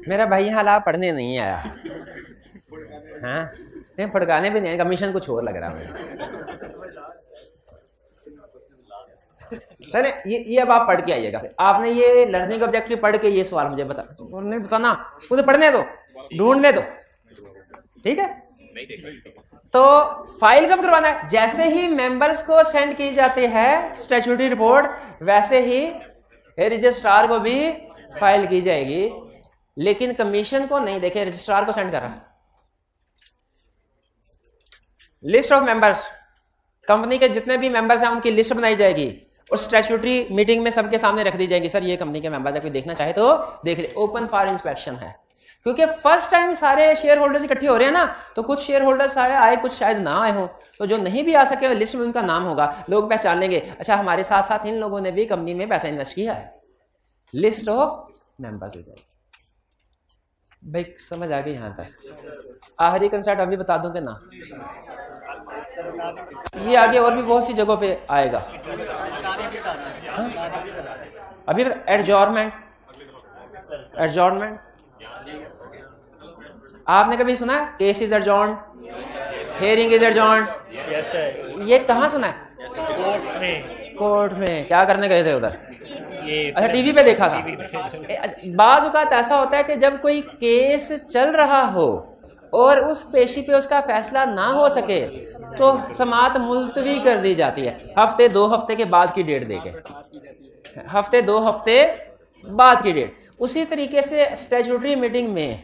मेरा भाई यहाँ ला पढ़ने नहीं आया, हाँ नहीं फड़काने भी नहीं, कमीशन कुछ और लग रहा है। चले ये अब आप पढ़ के आइएगा। आपने ये लर्निंग ऑब्जेक्टिव पढ़ के ये सवाल मुझे नहीं बताना, मुझे पढ़ने दो, ढूंढने दो, ठीक है? तो फाइल कब करवाना है? जैसे ही मेंबर्स को सेंड की जाती है स्टैट्यूटरी रिपोर्ट, वैसे ही रजिस्ट्रार को भी फाइल की जाएगी। लेकिन कमीशन को नहीं, देखे रजिस्ट्रार को सेंड कर रहा। लिस्ट ऑफ मेंबर्स, कंपनी के जितने भी मेंबर्स हैं उनकी लिस्ट बनाई जाएगी और स्टैट्यूटरी मीटिंग में सबके सामने रख दी जाएगी। सर ये कंपनी के मेंबर्स है, कोई देखना चाहे तो देख ले, ओपन फॉर इंस्पेक्शन है। क्योंकि फर्स्ट टाइम सारे शेयर होल्डर्स इकट्ठे हो रहे हैं ना, तो कुछ शेयर होल्डर्स सारे आए, कुछ शायद ना आए हो, तो जो नहीं भी आ सके लिस्ट में उनका नाम होगा, लोग पहचान लेंगे, अच्छा हमारे साथ साथ इन लोगों ने भी कंपनी में पैसा इन्वेस्ट किया है। लिस्ट ऑफ मेंबर्स हो जाएगी। भाई समझ आ गई यहां तक? आखिरी कंसेप्ट अभी बता दूं कि ना? ये आगे और भी बहुत सी जगहों पे आएगा। हाँ? अभी एडजॉर्नमेंट, एडजॉर्नमेंट आपने कभी सुना है? केस इज एडजॉर्न्ड, हियरिंग इज एडजॉर्न्ड, ये कहाँ सुना है? कोर्ट में। क्या करने गए थे उधर? अच्छा, टीवी पे देखा था। बाज़ औक़ात ऐसा होता है कि जब कोई केस चल रहा हो और उस पेशी पे उसका फैसला ना हो सके तो समाअत मुलतवी कर दी जाती है, हफ्ते 2 हफ्ते के बाद की डेट देके, हफ्ते 2 हफ्ते बाद की डेट। उसी तरीके से स्टैट्यूटरी मीटिंग में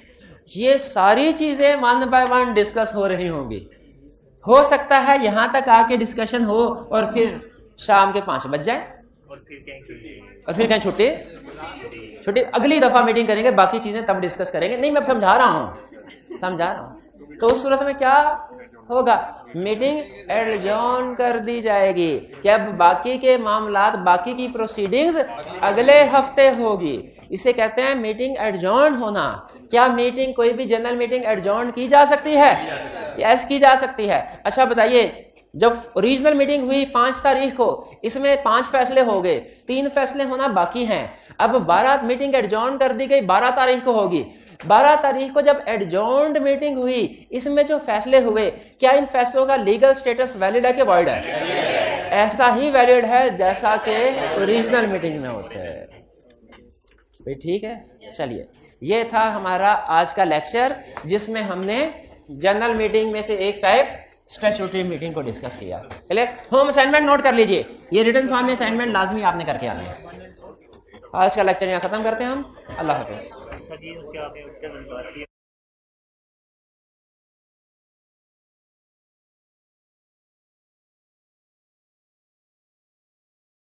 ये सारी चीज़ें 1 बाय 1 डिस्कस हो रही होंगी। हो सकता है यहाँ तक आके डिस्कशन हो और फिर शाम के 5 बज जाए और फिर कहीं छुट्टी अगली दफ़ा मीटिंग करेंगे, बाकी चीज़ें तब डिस्कस करेंगे। नहीं, मैं समझा रहा हूँ। तो उस सूरत में क्या होगा? मीटिंग एडजॉर्न कर दी जाएगी कि अब बाकी के मामलात, बाकी की प्रोसीडिंग्स अगले हफ्ते होगी। इसे कहते हैं मीटिंग एडजॉर्न होना। क्या मीटिंग, कोई भी जनरल मीटिंग एडजॉर्न की जा सकती है? यस, की जा सकती है। अच्छा बताइए, जब रीजनल मीटिंग हुई 5 तारीख को, इसमें 5 फैसले हो गए, 3 फैसले होना बाकी हैं। अब 12 मीटिंग एडजॉर्न कर दी गई, 12 तारीख को होगी। 12 तारीख को जब एडजॉर्न्ड मीटिंग हुई, इसमें जो फैसले हुए, क्या इन फैसलों का लीगल स्टेटस वैलिड है कि वॉइड है? ऐसा ही वैलिड है जैसा कि रीजनल मीटिंग में होता है। ठीक है, चलिए, ये था हमारा आज का लेक्चर जिसमें हमने जनरल मीटिंग में से एक टाइप स्टैट्यूटरी मीटिंग को डिस्कस किया। क्लियर? होम असाइनमेंट नोट कर लीजिए, ये रिटन फॉर्म में असाइनमेंट लाजमी आपने करके आना है। आज का लेक्चर यहाँ खत्म करते हैं हम। अल्लाह हाफिज़।